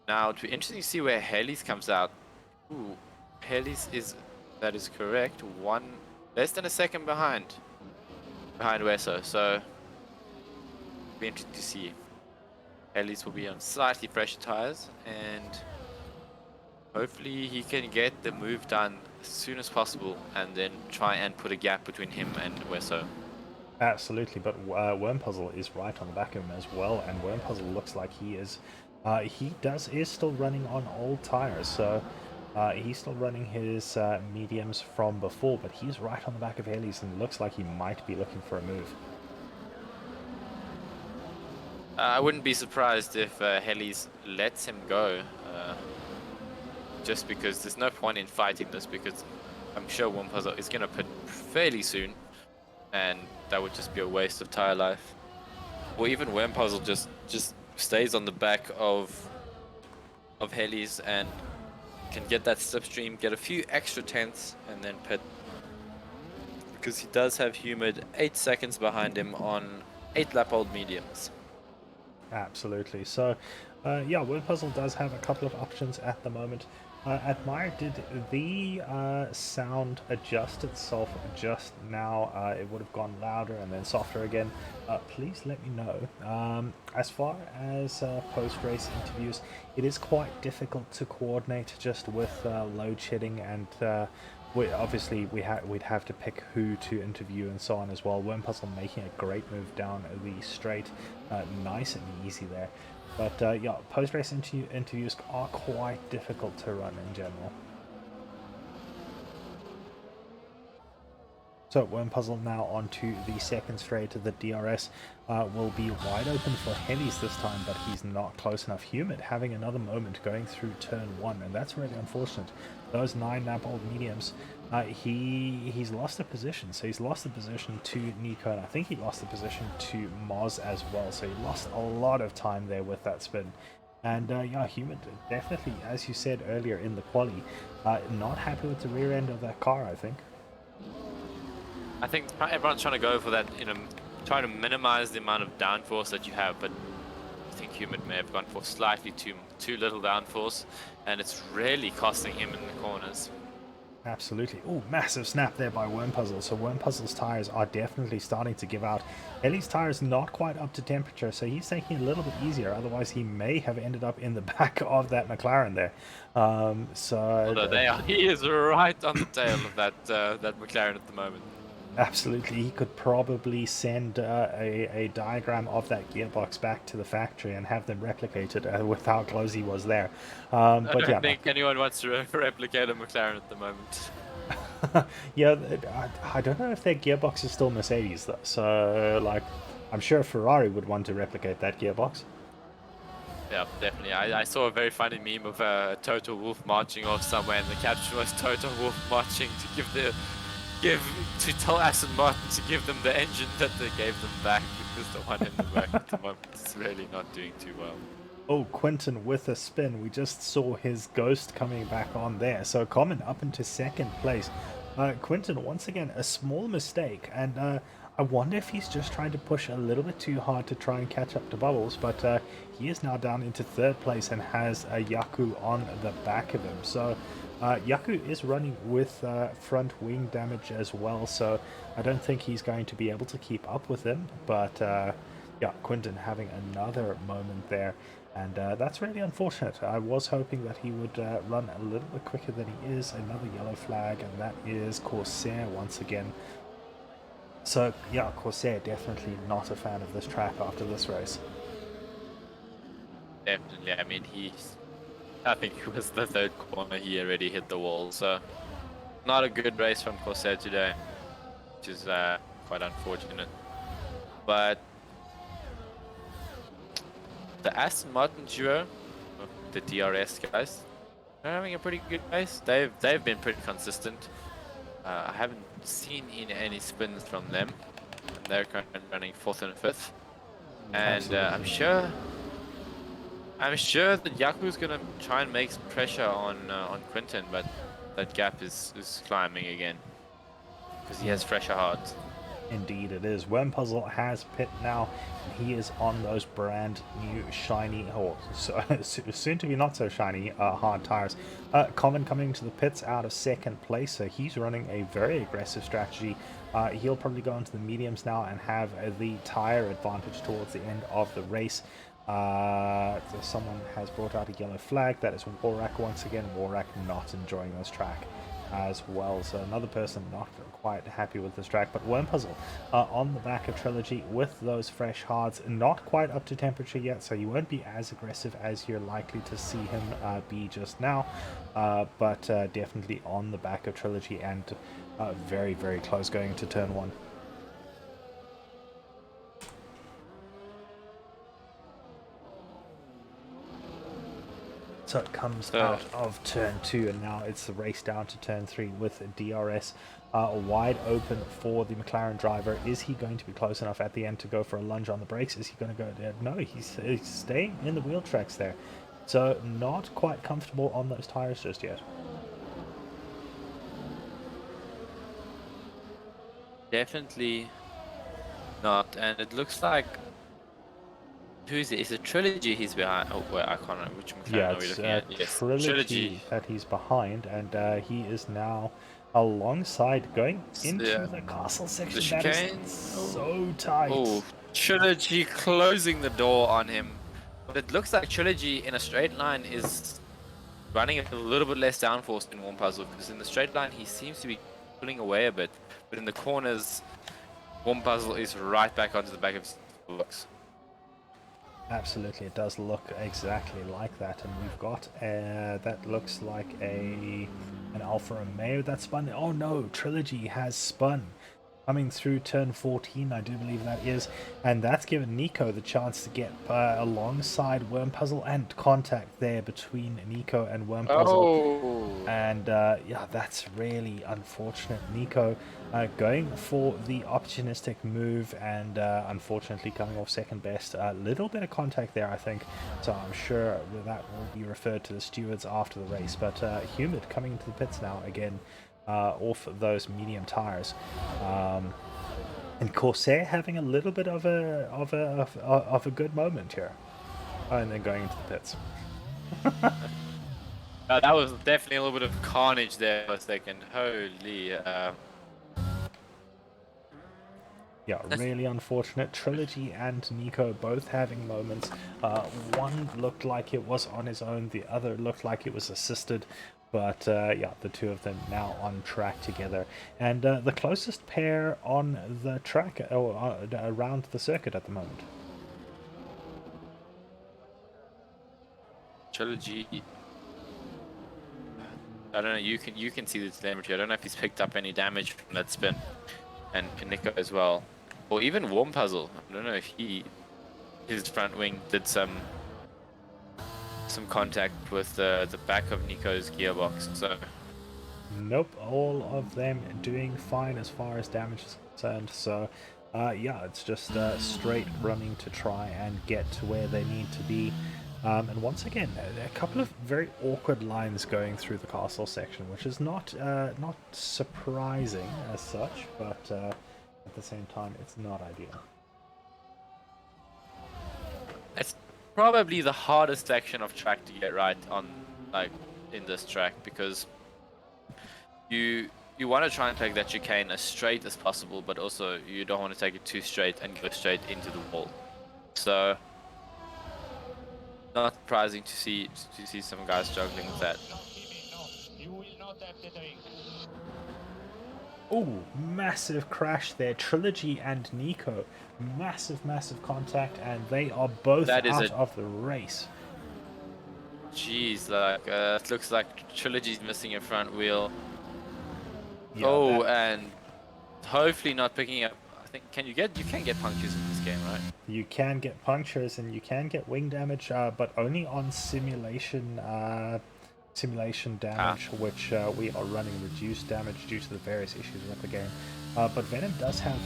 Now, it'll be interesting to see where Haley's comes out. Ooh, Haley's that is correct, less than a second behind Wesso, so it'll be interesting to see. Haley's will be on slightly fresher tires, and hopefully he can get the move done as soon as possible, and then try and put a gap between him and Wesso. Absolutely, but Wormpuzzle is right on the back of him as well, and Wormpuzzle looks like he is still running on old tires, so he's still running his mediums from before, but he's right on the back of Helly's and looks like he might be looking for a move. I wouldn't be surprised if Helly's lets him go, just because there's no point in fighting this, because I'm sure Wormpuzzle is going to pit fairly soon, and that would just be a waste of tire life. Or even Wormpuzzle just stays on the back of Helly's and can get that slipstream, get a few extra tenths, and then pit. Because he does have Humid 8 seconds behind him on 8 lap old mediums. Absolutely. So, yeah, Wormpuzzle does have a couple of options at the moment. Admire, did the sound adjust itself just now? It would have gone louder and then softer again. Please let me know. As far as post-race interviews, it is quite difficult to coordinate just with load shedding, and we'd have to pick who to interview and so on as well. Wormpuzzle making a great move down the straight, nice and easy there. But yeah, post-race interviews are quite difficult to run in general. So Wormpuzzle now onto the second straight. The DRS will be wide open for heavies this time, but he's not close enough. Humid having another moment going through turn 1, and that's really unfortunate. Those 9 lap old mediums, he's lost the position. So he's lost the position to Nico, and I think he lost the position to Moz as well. So he lost a lot of time there with that spin. And yeah, Humid definitely, as you said earlier in the quali, not happy with the rear end of that car, I think. I think everyone's trying to go for that, trying to minimize the amount of downforce that you have, but I think Humid may have gone for slightly too little downforce, and it's really costing him in the corners. Absolutely. Oh, massive snap there by Wormpuzzle. So Wormpuzzle's tires are definitely starting to give out. Ellie's tires not quite up to temperature, so he's taking it a little bit easier. Otherwise, he may have ended up in the back of that McLaren there. He is right on the tail of that McLaren at the moment. Absolutely, he could probably send a diagram of that gearbox back to the factory and have them replicated with how close he was there. I don't think anyone wants to replicate a McLaren at the moment. Yeah, I don't know if their gearbox is still Mercedes though. So, like, I'm sure Ferrari would want to replicate that gearbox. Yeah, definitely. I saw a very funny meme of Toto Wolff marching off somewhere, and the caption was Toto Wolff marching to tell Aston Martin to give them the engine that they gave them back, because the one in the back at the moment is really not doing too well. Oh, Quinton with a spin. We just saw his ghost coming back on there. So Common up into second place. Quinton, once again, a small mistake. And I wonder if he's just trying to push a little bit too hard to try and catch up to Bubbles. But he is now down into third place and has a Yaku on the back of him. So Yaku is running with front wing damage as well. So I don't think he's going to be able to keep up with him. But yeah, Quinton having another moment there. And that's really unfortunate. I was hoping that he would run a little bit quicker than he is. Another yellow flag, and that is Corsair once again. So, yeah, Corsair definitely not a fan of this track after this race. Definitely. I mean, I think it was the third corner, he already hit the wall. So, not a good race from Corsair today, which is quite unfortunate. But the Aston Martin duo, the DRS guys, they're having a pretty good race. They've been pretty consistent. I haven't seen any spins from them. And they're currently running 4th and 5th. And I'm sure that Yaku's gonna try and make some pressure on Quinton, but that gap is climbing again because he has fresher hearts. Indeed it is. Wormpuzzle has pit now, and he is on those brand new shiny, or soon to be not so shiny, hard tires. Common coming to the pits out of second place, so he's running a very aggressive strategy. He'll probably go into the mediums now and have the tire advantage towards the end of the race. So someone has brought out a yellow flag. That is Warrak once again. Warrak not enjoying this track. as well. So another person not quite happy with this track. But Worm Puzzle on the back of Trilogy with those fresh hards, not quite up to temperature yet, so you won't be as aggressive as you're likely to see him be just now. But definitely on the back of Trilogy and very, very close going to turn 1. So it comes out of turn 2, and now it's the race down to turn 3 with DRS wide open for the McLaren driver. Is he going to be close enough at the end to go for a lunge on the brakes? Is he going to go there? No, he's staying in the wheel tracks there. So not quite comfortable on those tires just yet. Definitely not, and it looks like who is it? Is it Trilogy he's behind? Oh, wait, I can't remember which McLaren are we looking at. Yes, Trilogy that he's behind, and he is now alongside going into the castle section. The chicane. That is so tight. Oh, Trilogy closing the door on him. But it looks like Trilogy in a straight line is running a little bit less downforce than Warm Puzzle, because in the straight line he seems to be pulling away a bit, but in the corners Warm Puzzle is right back onto the back of his box. Absolutely, it does look exactly like that, and we've got that looks like an Alfa Romeo that spun. Oh no, Trilogy has spun coming through turn 14, I do believe that is, and that's given Nico the chance to get alongside Worm Puzzle, and contact there between Nico and Worm Puzzle. And yeah, that's really unfortunate. Nico going for the opportunistic move, and unfortunately coming off second best. A little bit of contact there, I think, so I'm sure that will be referred to the stewards after the race. But Humid coming into the pits now again, off of those medium tires, and Corsair having a little bit of a good moment here, and then going into the pits. That was definitely a little bit of carnage there for a second. Holy. Yeah, really unfortunate. Trilogy and Nico both having moments. One looked like it was on his own, the other looked like it was assisted. But yeah, the two of them now on track together. And the closest pair on the track, or around the circuit at the moment. Trilogy. I don't know, you can see the telemetry. I don't know if he's picked up any damage from that spin. And Nico as well. Or even Warm Puzzle. I don't know if his front wing did some contact with the back of Nico's gearbox. So nope, all of them doing fine as far as damage is concerned. So yeah, it's just straight running to try and get to where they need to be. And once again, a couple of very awkward lines going through the castle section, which is not surprising as such, but at the same time, it's not ideal. it's probably the hardest section of track to get right on, like, in this track, because you want to try and take that chicane as straight as possible, but also you don't want to take it too straight and go straight into the wall. So not surprising to see some guys struggling with that. Oh, massive crash there. Trilogy and Nico, massive contact, and they are both out of the race. Jeez, like it looks like Trilogy's missing a front wheel. Yeah, and hopefully not picking up. I think you can get punctures in this game, right? You can get punctures and you can get wing damage, but only on simulation damage, which we are running reduced damage due to the various issues with the game. But Venom does have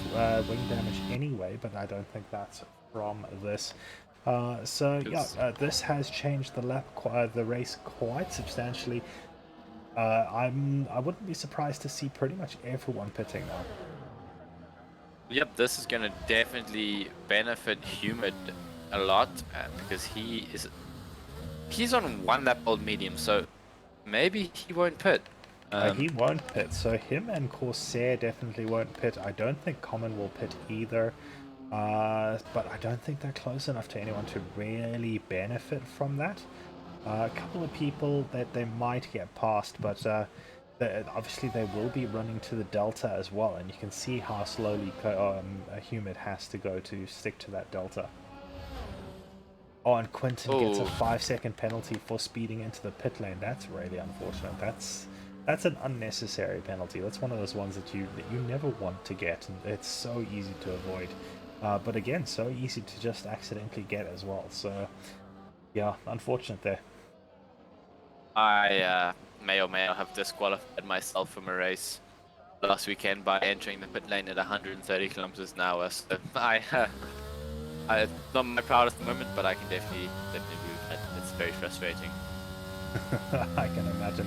wing damage anyway, but I don't think that's from this. So yeah, this has changed the race quite substantially. I wouldn't be surprised to see pretty much everyone pitting now. Yep, this is going to definitely benefit Humid a lot, because he's on 1 lap old medium, so maybe he won't pit. He won't pit, so him and Corsair definitely won't pit. I don't think Common will pit either, but I don't think they're close enough to anyone to really benefit from that. A couple of people that they might get past, but Obviously they will be running to the delta as well, and you can see how slowly Humid has to go to stick to that delta. Oh, and Quinton gets a Oh, 5-second penalty for speeding into the pit lane. That's really unfortunate. That's an unnecessary penalty. That's one of those ones that you never want to get, and it's so easy to avoid. But again, so easy to just accidentally get as well. So yeah, unfortunate there. I may or may not have disqualified myself from a race last weekend by entering the pit lane at 130 kilometers an hour. So it's not my proudest moment, but I can definitely move that. It's very frustrating. I can imagine.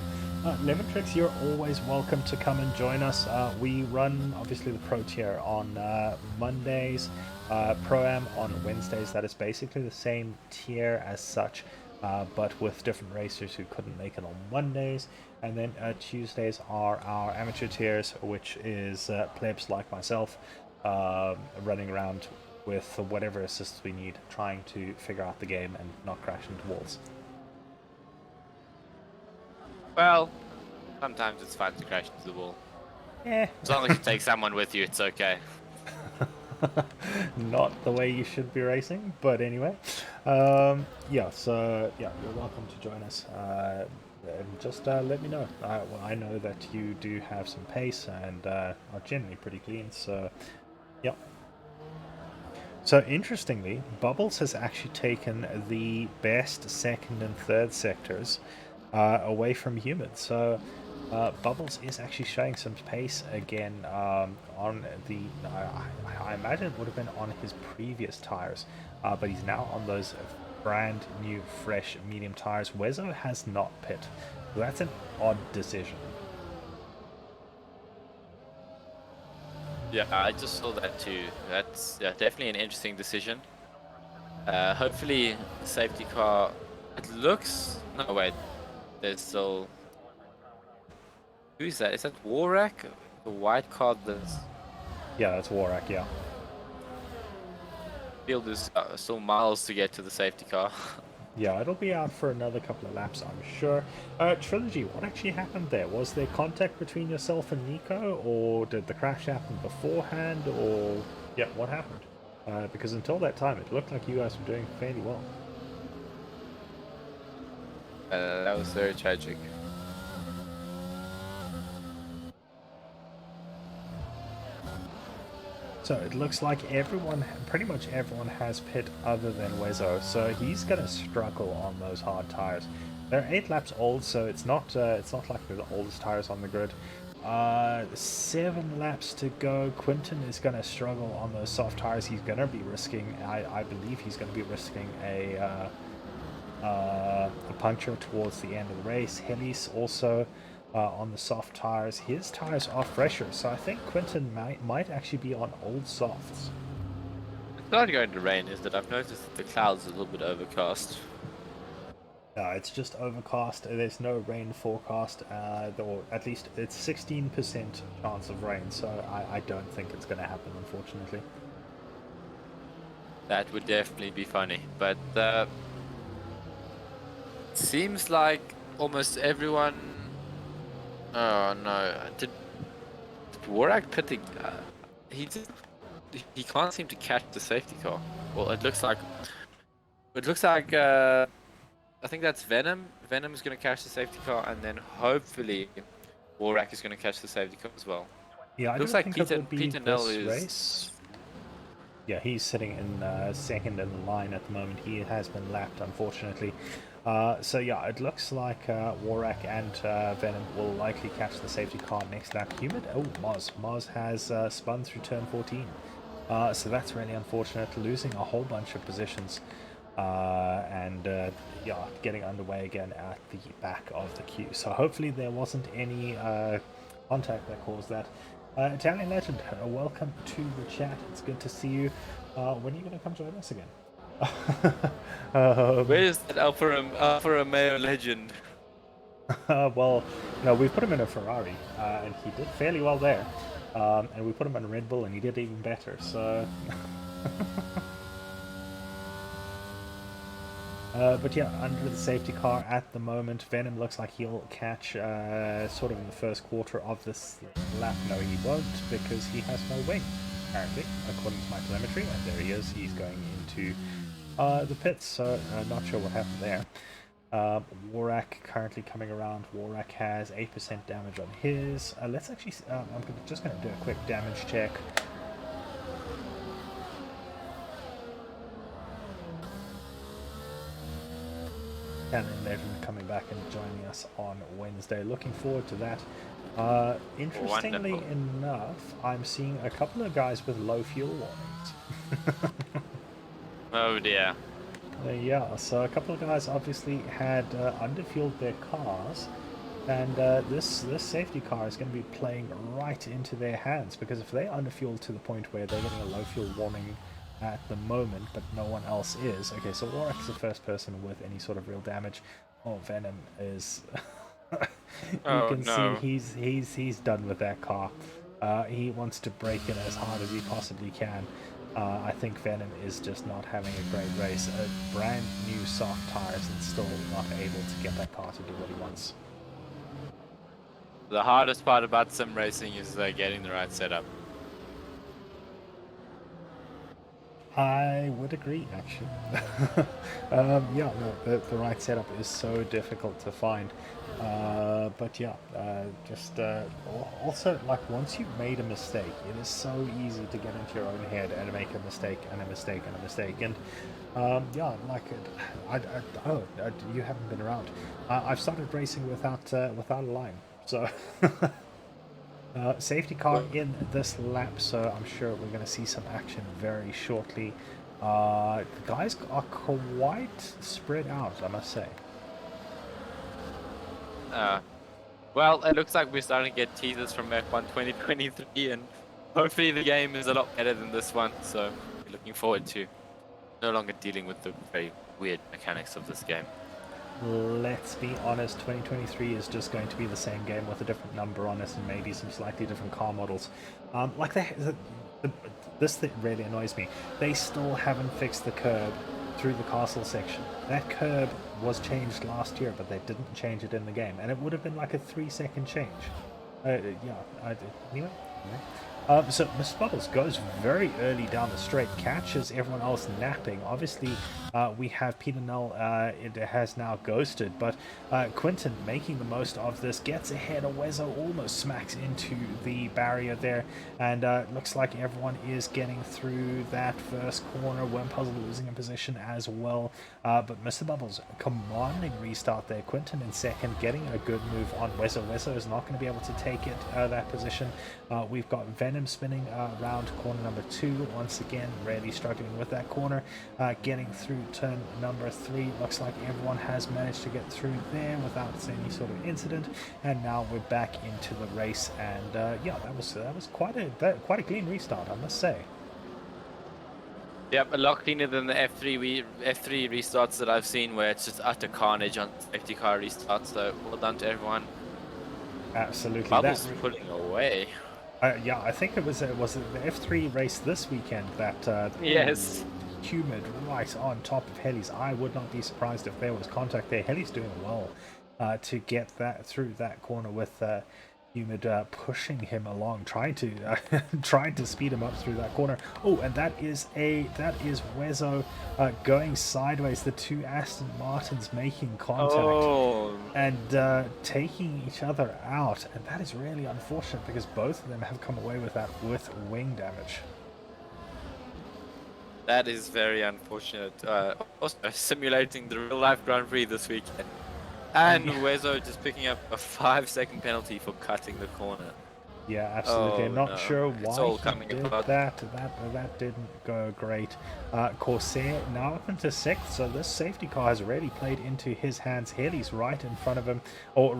Lemontrix, you're always welcome to come and join us. We run, obviously, the Pro Tier on Mondays, Pro-Am on Wednesdays. That is basically the same tier as such, but with different racers who couldn't make it on Mondays. And then Tuesdays are our amateur tiers, which is plebs like myself running around with whatever assists we need, trying to figure out the game and not crash into walls. Well, sometimes it's fun to crash into the wall. Yeah. As long as you take someone with you, it's okay. Not the way you should be racing, but anyway. Yeah, so yeah, you're welcome to join us. And just let me know. Well, I know that you do have some pace and are generally pretty clean, so yeah. So interestingly, Bubbles has actually taken the best second and third sectors away from Humid. So Bubbles is actually showing some pace again on the. I imagine it would have been on his previous tires, but he's now on those brand new, fresh medium tires. Wezo has not pit. So that's an odd decision. Yeah, I just saw that too. That's definitely an interesting decision. Hopefully, the safety car. It looks. No, wait. There's still. Who is that? Is that Warak? The white car that's. Yeah, that's Warak, yeah. Field is still miles to get to the safety car. Yeah, it'll be out for another couple of laps, I'm sure. Trilogy, what actually happened there? Was there contact between yourself and Nico, or did the crash happen beforehand, or... Yeah, what happened? Because until that time, it looked like you guys were doing fairly well. That was very tragic. So it looks like everyone, pretty much everyone has pit other than Wezo, so he's going to struggle on those hard tires. They're 8 laps old, so it's not like they're the oldest tires on the grid. 7 laps to go. Quinton is going to struggle on those soft tires. He's going to be risking, I believe he's going to be risking a puncture towards the end of the race. Helis also on the soft tires. His tires are fresher, so I think Quinton might actually be on old softs. It's not going to rain, is it? I've noticed that the clouds are a little bit overcast. No, it's just overcast. There's no rain forecast, or at least it's 16% chance of rain, so I don't think it's going to happen, unfortunately. That would definitely be funny, but seems like almost everyone. Oh no! Did Warak pit the? He can't seem to catch the safety car. Well, it looks like. It looks like. I think that's Venom. Venom is going to catch the safety car, and then hopefully, Warak is going to catch the safety car as well. Yeah, I Looks don't like think it will be Peter Nell this is. race. Yeah, he's sitting in second in the line at the moment. He has been lapped, unfortunately. So yeah, it looks like Warak and Venom will likely catch the safety car next lap. Humid, oh, Moz has spun through turn 14. So that's really unfortunate, losing a whole bunch of positions. And yeah, getting underway again at the back of the queue. So hopefully there wasn't any contact that caused that. Italian Legend, welcome to the chat. It's good to see you. When are you going to come join us again? Where is that Alfa Romeo legend? Well, no, we put him in a Ferrari, and he did fairly well there. And we put him in a Red Bull, and he did even better. So. But yeah, under the safety car at the moment, Venom looks like he'll catch sort of in the first quarter of this lap. No, he won't because he has no wing, apparently, according to my telemetry. And there he is. He's going into the pits, so not sure what happened there. Warak currently coming around. Warak has 8% damage on his. Let's actually, I'm just going to do a quick damage check. And then Legend coming back and joining us on Wednesday. Looking forward to that. Interestingly enough, I'm seeing a couple of guys with low fuel warnings. Oh dear. Yeah, so a couple of guys obviously had underfueled their cars, and this safety car is going to be playing right into their hands, because if they underfuel to the point where they're getting a low fuel warning at the moment, but no one else is. Okay, so Warwick's the first person with any sort of real damage. Oh, Venom is. You can see he's done with that car. He wants to break it as hard as he possibly can. I think Venom is just not having a great race. Brand new soft tires and still not able to get that car to do what he wants. The hardest part about sim racing is getting the right setup. I would agree, actually. Yeah, no, the right setup is so difficult to find. But yeah, also, like, once you've made a mistake, it is so easy to get into your own head and make a mistake and a mistake and a mistake. And yeah, like, you haven't been around. I've started racing without a line, so. Safety car in this lap, so I'm sure we're going to see some action very shortly. The guys are quite spread out, I must say. Well, it looks like we're starting to get teasers from F1 2023, and hopefully the game is a lot better than this one, so we're looking forward to no longer dealing with the very weird mechanics of this game. Let's be honest, 2023 is just going to be the same game with a different number on it and maybe some slightly different car models. Like this thing really annoys me. They still haven't fixed the curb through the castle section. That curb was changed last year, but they didn't change it in the game, and it would have been like a 3-second change. Anyway. So Miss Bubbles goes very early down the straight, catches everyone else napping. Obviously, we have Peter Null, it has now ghosted, but Quinton making the most of this, gets ahead of Wezo, almost smacks into the barrier there, and looks like everyone is getting through that first corner. Wormpuzzle losing a position as well, but Mr. Bubbles commanding restart there. Quinton in second, getting a good move on Wezo. Wezo is not going to be able to take it, that position. We've got Venom spinning around corner number 2 once again, really struggling with that corner, getting through turn number 3. Looks like everyone has managed to get through there without any sort of incident, and now we're back into the race. And yeah, that was quite a clean restart, I must say. Yep, a lot cleaner than the F3 restarts that I've seen, where it's just utter carnage on safety car restarts. So well done to everyone. Absolutely. Bubbles pulling away. Yeah, I think it was the F3 race this weekend that yes, humid right on top of Heli's. I would not be surprised if there was contact there. Heli's doing well to get that through that corner with humid pushing him along, trying to speed him up through that corner. Oh, and that is Wezo going sideways. The two Aston Martins making contact and taking each other out, and that is really unfortunate because both of them have come away with that with wing damage. That is very unfortunate. Also simulating the real life Grand Prix this weekend. And Wezo just picking up a 5-second penalty for cutting the corner. Yeah, absolutely. I'm not sure why he did apart. That didn't go great. Corsair now up into 6th, so this safety car has already played into his hands. Haley's right in front of him, and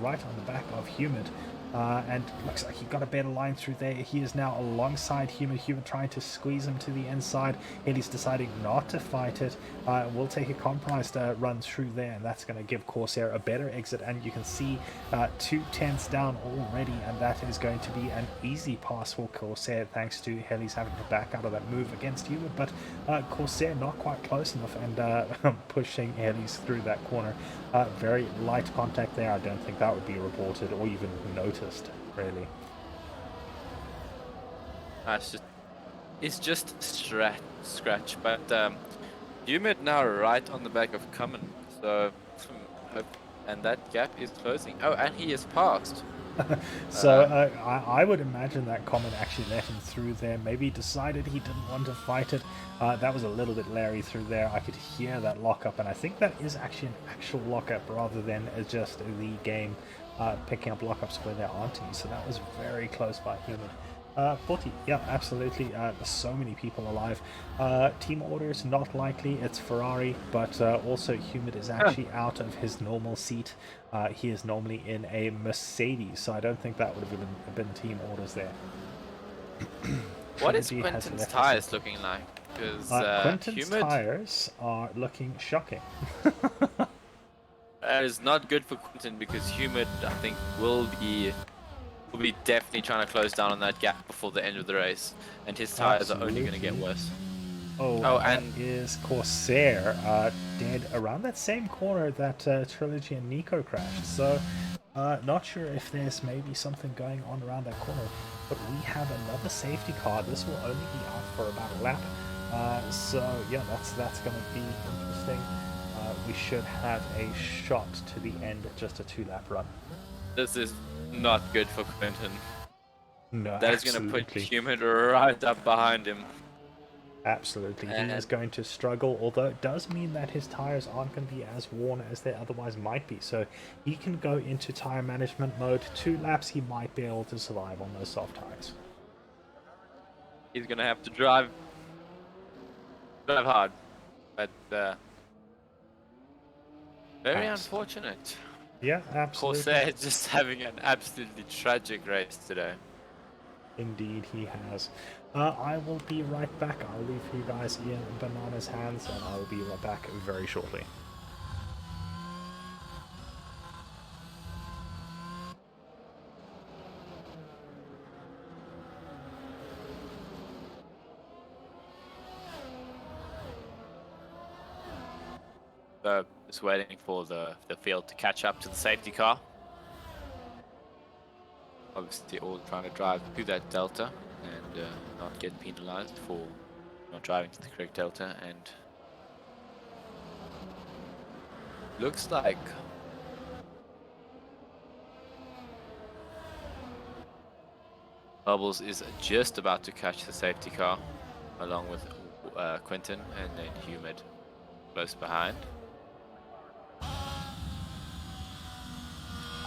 right on the back of Humid. And looks like he got a better line through there. He is now alongside Human. Human trying to squeeze him to the inside. Haley's deciding not to fight it. We'll take a compromised run through there, and that's going to give Corsair a better exit. And you can see 2 tenths down already, and that is going to be an easy pass for Corsair, thanks to Haley's having to back out of that move against Human. But Corsair not quite close enough, and pushing Haley's through that corner. Very light contact there. I don't think that would be reported or even noticed, really. It's just scratch, but Humid now right on the back of Common, so and that gap is closing. Oh, and he is passed. So I would imagine that Common actually let him through there. Maybe decided he didn't want to fight it. That was a little bit Larry through there. I could hear that lockup, and I think that is actually an actual lockup rather than just the game picking up lockups where there aren't any. So that was very close by Human. 40, yeah, absolutely. There's so many people alive. Team orders, not likely. It's Ferrari, but also Humid is actually out of his normal seat. He is normally in a Mercedes, so I don't think that would have been team orders there. What is Quentin's tires looking like? Because Quentin's tires are looking shocking. That is not good for Quentin, because Humid, I think, will be definitely trying to close down on that gap before the end of the race, and his tires are only going to get worse. Oh, and is Corsair dead around that same corner that Trilogy and Nico crashed. So not sure if there's maybe something going on around that corner, but we have another safety car. This will only be out for about a lap. So yeah, that's going to be interesting. We should have a shot to the end, just a 2-lap run. This is not good for Quentin. No, that is going to put Humid right up behind him. Absolutely, he is going to struggle, although it does mean that his tires aren't going to be as worn as they otherwise might be. So he can go into tire management mode. 2 laps, he might be able to survive on those soft tires. He's going to have to drive hard, but very unfortunate. Yeah, absolutely. Corsair is just having an absolutely tragic race today. Indeed, he has. I will be right back. I'll leave you guys in Banana's hands, and I will be right back very shortly. Just waiting for the field to catch up to the safety car. Obviously all trying to drive through that delta and not get penalized for not driving to the correct delta, and looks like Bubbles is just about to catch the safety car along with Quentin, and then Humid close behind.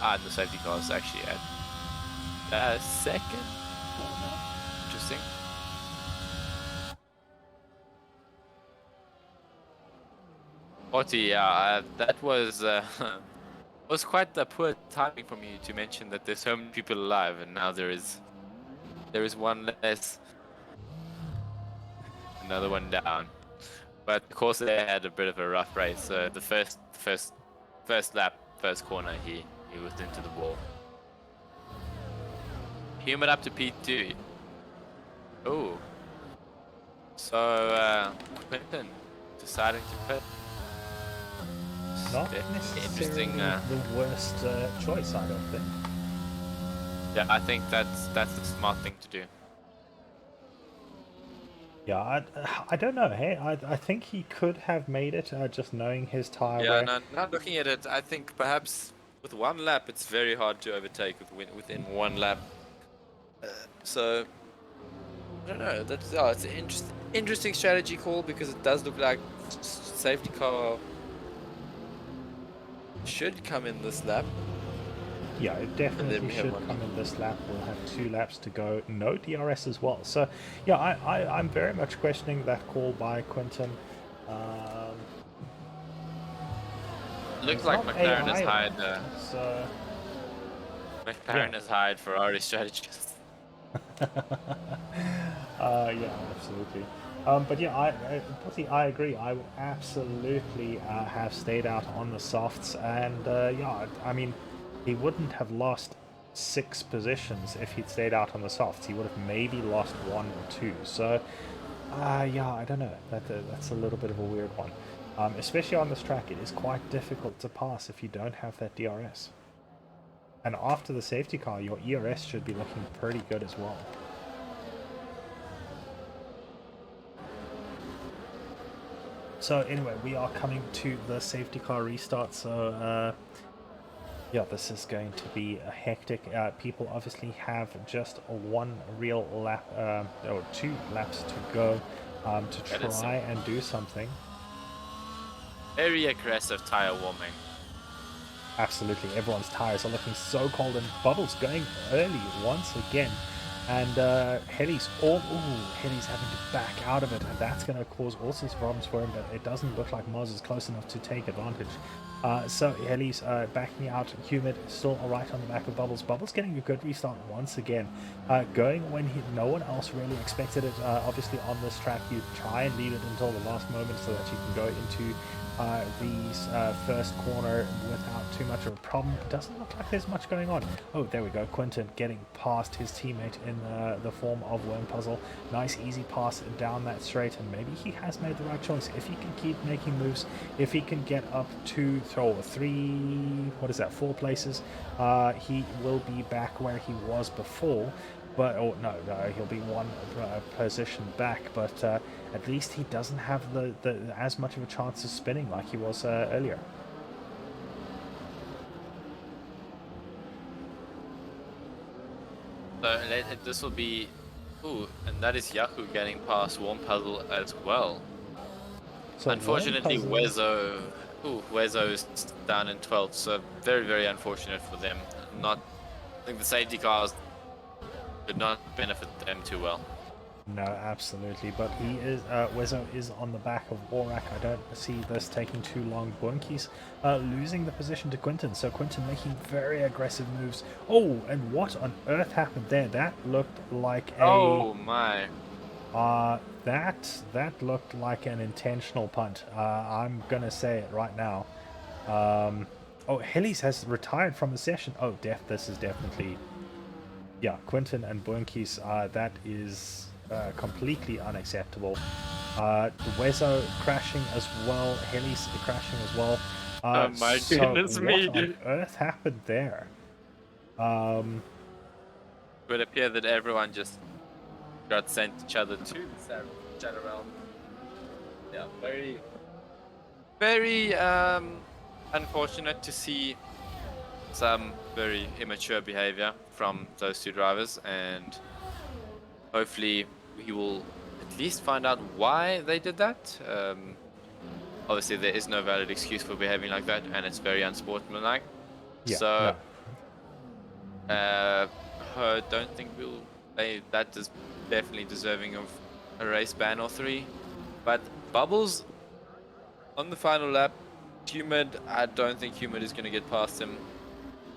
And the safety car is actually at second. Interesting. Yeah, that was was quite the poor timing from you to mention that there's so many people alive, and now there is one less, another one down. But of course they had a bit of a rough race. So the first lap, first corner, he was into the wall. Humid up to P2. Oh. So Quentin deciding to pit. Not necessarily the worst choice, I don't think. Yeah, I think that's the smart thing to do. Yeah, I don't know. Hey, I think he could have made it, just knowing his tire. Yeah, now looking at it, I think perhaps with one lap, it's very hard to overtake within one lap. So I don't know. It's an interesting strategy call, because it does look like safety car should come in this lap. Yeah, it definitely should come in this lap. We'll have 2 laps to go. No DRS as well. So, yeah, I'm very much questioning that call by Quentin. Looks like McLaren has hired. So McLaren has hired Ferrari strategists. Yeah, absolutely. But yeah, Putty, I agree. I would absolutely have stayed out on the softs, and yeah, I mean, he wouldn't have lost 6 positions if he'd stayed out on the softs. He would have maybe lost 1 or 2. So, yeah, I don't know. That's a little bit of a weird one. Especially on this track, it is quite difficult to pass if you don't have that DRS. And after the safety car, your ERS should be looking pretty good as well. So anyway, we are coming to the safety car restart. So yeah, this is going to be a hectic. People obviously have just 1 real lap, or 2 laps to go to try and do something. Very aggressive tire warming. Absolutely, everyone's tires are looking so cold, and Bubbles going early once again. And Heli's Heli's having to back out of it, and that's going to cause all sorts of problems for him, but it doesn't look like Moz is close enough to take advantage. So Heli's backing out. Humid still right on the back of Bubbles. Bubbles getting a good restart once again. Going when no one else really expected it. Obviously on this track you try and leave it until the last moment so that you can go into the first corner without too much of a problem. It doesn't look like there's much going on. Oh, there we go. Quinton getting past his teammate in the form of Worm Puzzle. Nice easy pass down that straight, and maybe he has made the right choice. If he can keep making moves, if he can get up to 4 places, he will be back where he was before. But oh no, he'll be 1 position back, but at least he doesn't have the as much of a chance of spinning like he was earlier. So this will be, ooh, and that is Yaku getting past Warm Puzzle as well. So unfortunately, Wezo is down in 12th, so very, very unfortunate for them. I think the safety cars did not benefit them too well. No, absolutely, but he is Wezo is on the back of Warak. I don't see this taking too long. Bunki's losing the position to Quinton, so Quinton making very aggressive moves. Oh, and what on earth happened there? That looked like a... Oh my. That looked like an intentional punt. I'm gonna say it right now. Oh, Heli's has retired from the session. Oh, this is definitely... Yeah, Quinton and Bunki's, that is... completely unacceptable. Wezo crashing as well. Heli's crashing as well. Oh my goodness me! What on earth happened there? It would appear that everyone just got sent each other to the general. Yeah, very, very unfortunate to see some very immature behavior from those 2 drivers, and hopefully we will at least find out why they did that. Obviously there is no valid excuse for behaving like that, and it's very unsportsmanlike. Yeah, so I don't think that is definitely deserving of a race ban or 3. But Bubbles on the final lap, Humid, I don't think Humid is going to get past him.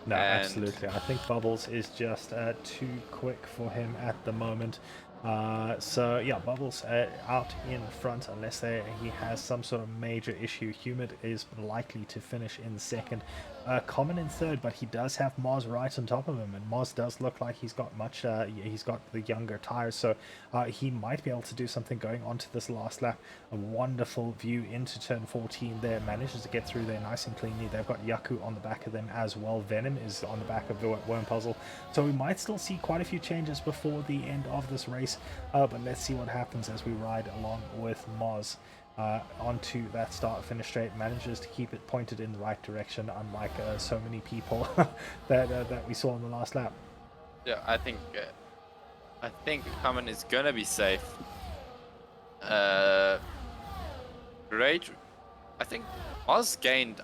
No, absolutely. I think Bubbles is just too quick for him at the moment. So yeah, Bubbles out in front unless he has some sort of major issue. Humid is likely to finish in second. Common in third, but he does have Moz right on top of him, and Moz does look like he's got he's got the younger tires, so he might be able to do something going on to this last lap. A wonderful view into turn 14 there, manages to get through there nice and cleanly. They've got Yaku on the back of them as well. Venom is on the back of the Worm Puzzle, so we might still see quite a few changes before the end of this race, but let's see what happens as we ride along with Moz. Onto that start-finish straight, manages to keep it pointed in the right direction, unlike so many people that we saw in the last lap. Yeah, I think Common is gonna be safe. Great. I think Oz gained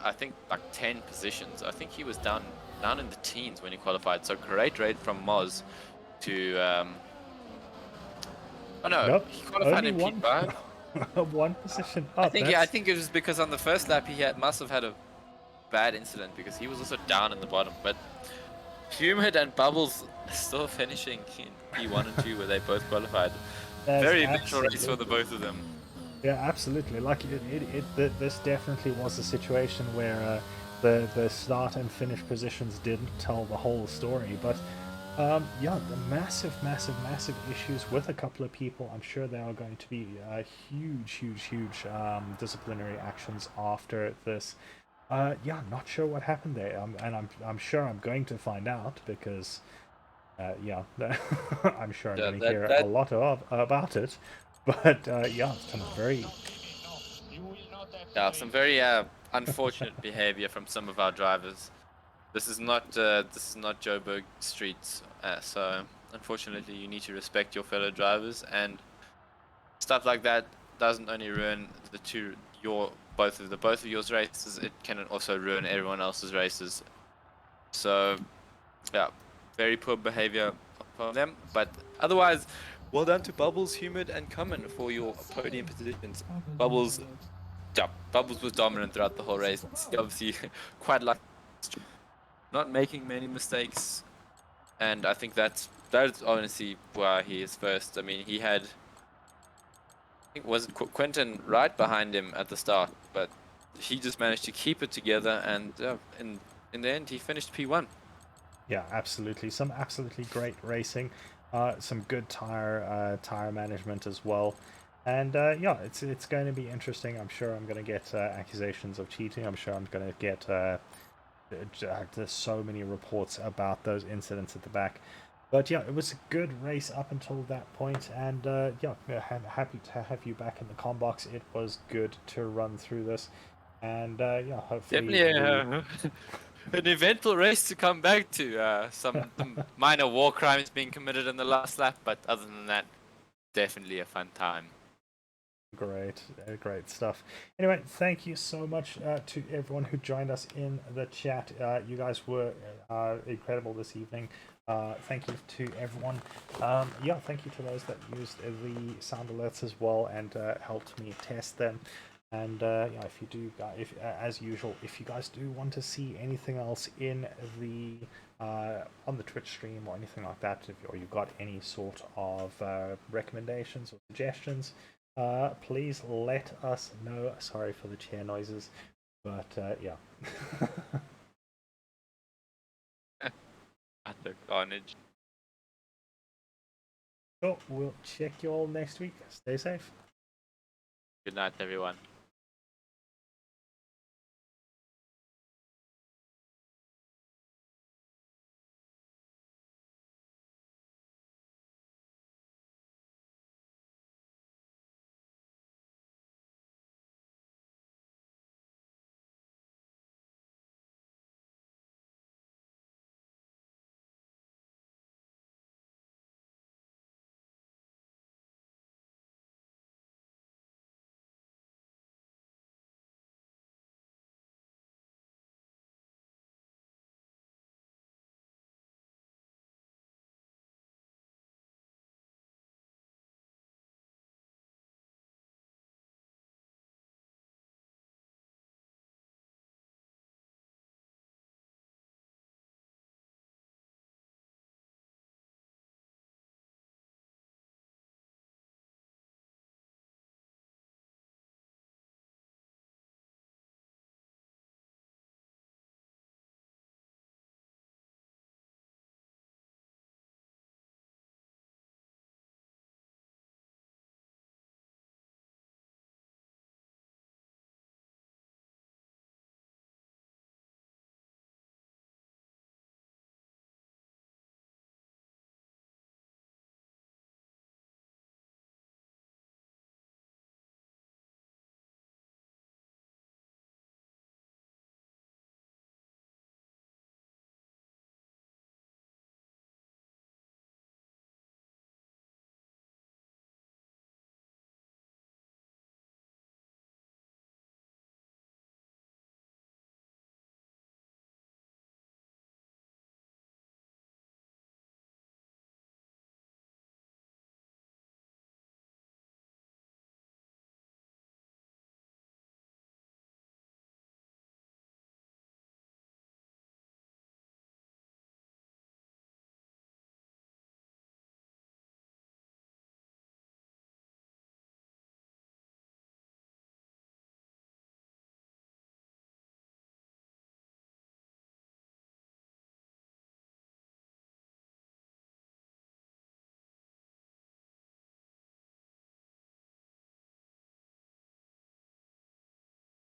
like 10 positions. I think he was down in the teens when he qualified. So great rate from Moz to oh no, nope, he qualified in P5. 1 position up. I think it was because on the first lap he must have had a bad incident because he was also down in the bottom. But Humid and Bubbles still finishing in P1 and 2 where they both qualified. There's Very eventful race for the absolutely. both of them. Yeah, absolutely. Like this definitely was a situation where the start and finish positions didn't tell the whole story. But yeah, the massive issues with a couple of people. I'm sure there are going to be huge disciplinary actions after this. Yeah, not sure what happened there, and I'm sure I'm going to find out because yeah, I'm sure I'm Yeah, going to that hear a that lot about it. But yeah, some very yeah, some very unfortunate behavior from some of our drivers. This is not Joburg streets, so unfortunately you need to respect your fellow drivers, and stuff like that doesn't only ruin both of yours races, it can also ruin everyone else's races. So yeah, very poor behavior from them, but otherwise, well done to Bubbles, Humid, and Common for your podium positions. Bubbles, yeah, Bubbles was dominant throughout the whole race. He obviously quite like not making many mistakes, and I think that's honestly why he is first. I mean, he had, I think, was it Quentin right behind him at the start, but he just managed to keep it together, and in the end, he finished P1. yeah, absolutely. Some absolutely great racing, some good tire management as well, and yeah, it's going to be interesting. I'm sure I'm going to get accusations of cheating. I'm sure I'm going to get there's so many reports about those incidents at the back. But yeah, it was a good race up until that point, and yeah, happy to have you back in the com box. It was good to run through this, and yeah, hopefully Definitely we an eventful race to come back to. Some minor war crimes being committed in the last lap, but other than that, definitely a fun time. Great, great stuff. Anyway, thank you so much to everyone who joined us in the chat. You guys were incredible this evening. Thank you to everyone. Yeah, thank you to those that used the sound alerts as well and helped me test them. And yeah, if you do, if as usual, if you guys do want to see anything else in the on the Twitch stream or anything like that, or you've got any sort of recommendations or suggestions, please let us know. Sorry for the chair noises, but yeah. At the carnage. So we'll check you all next week. Stay safe. Good night, everyone.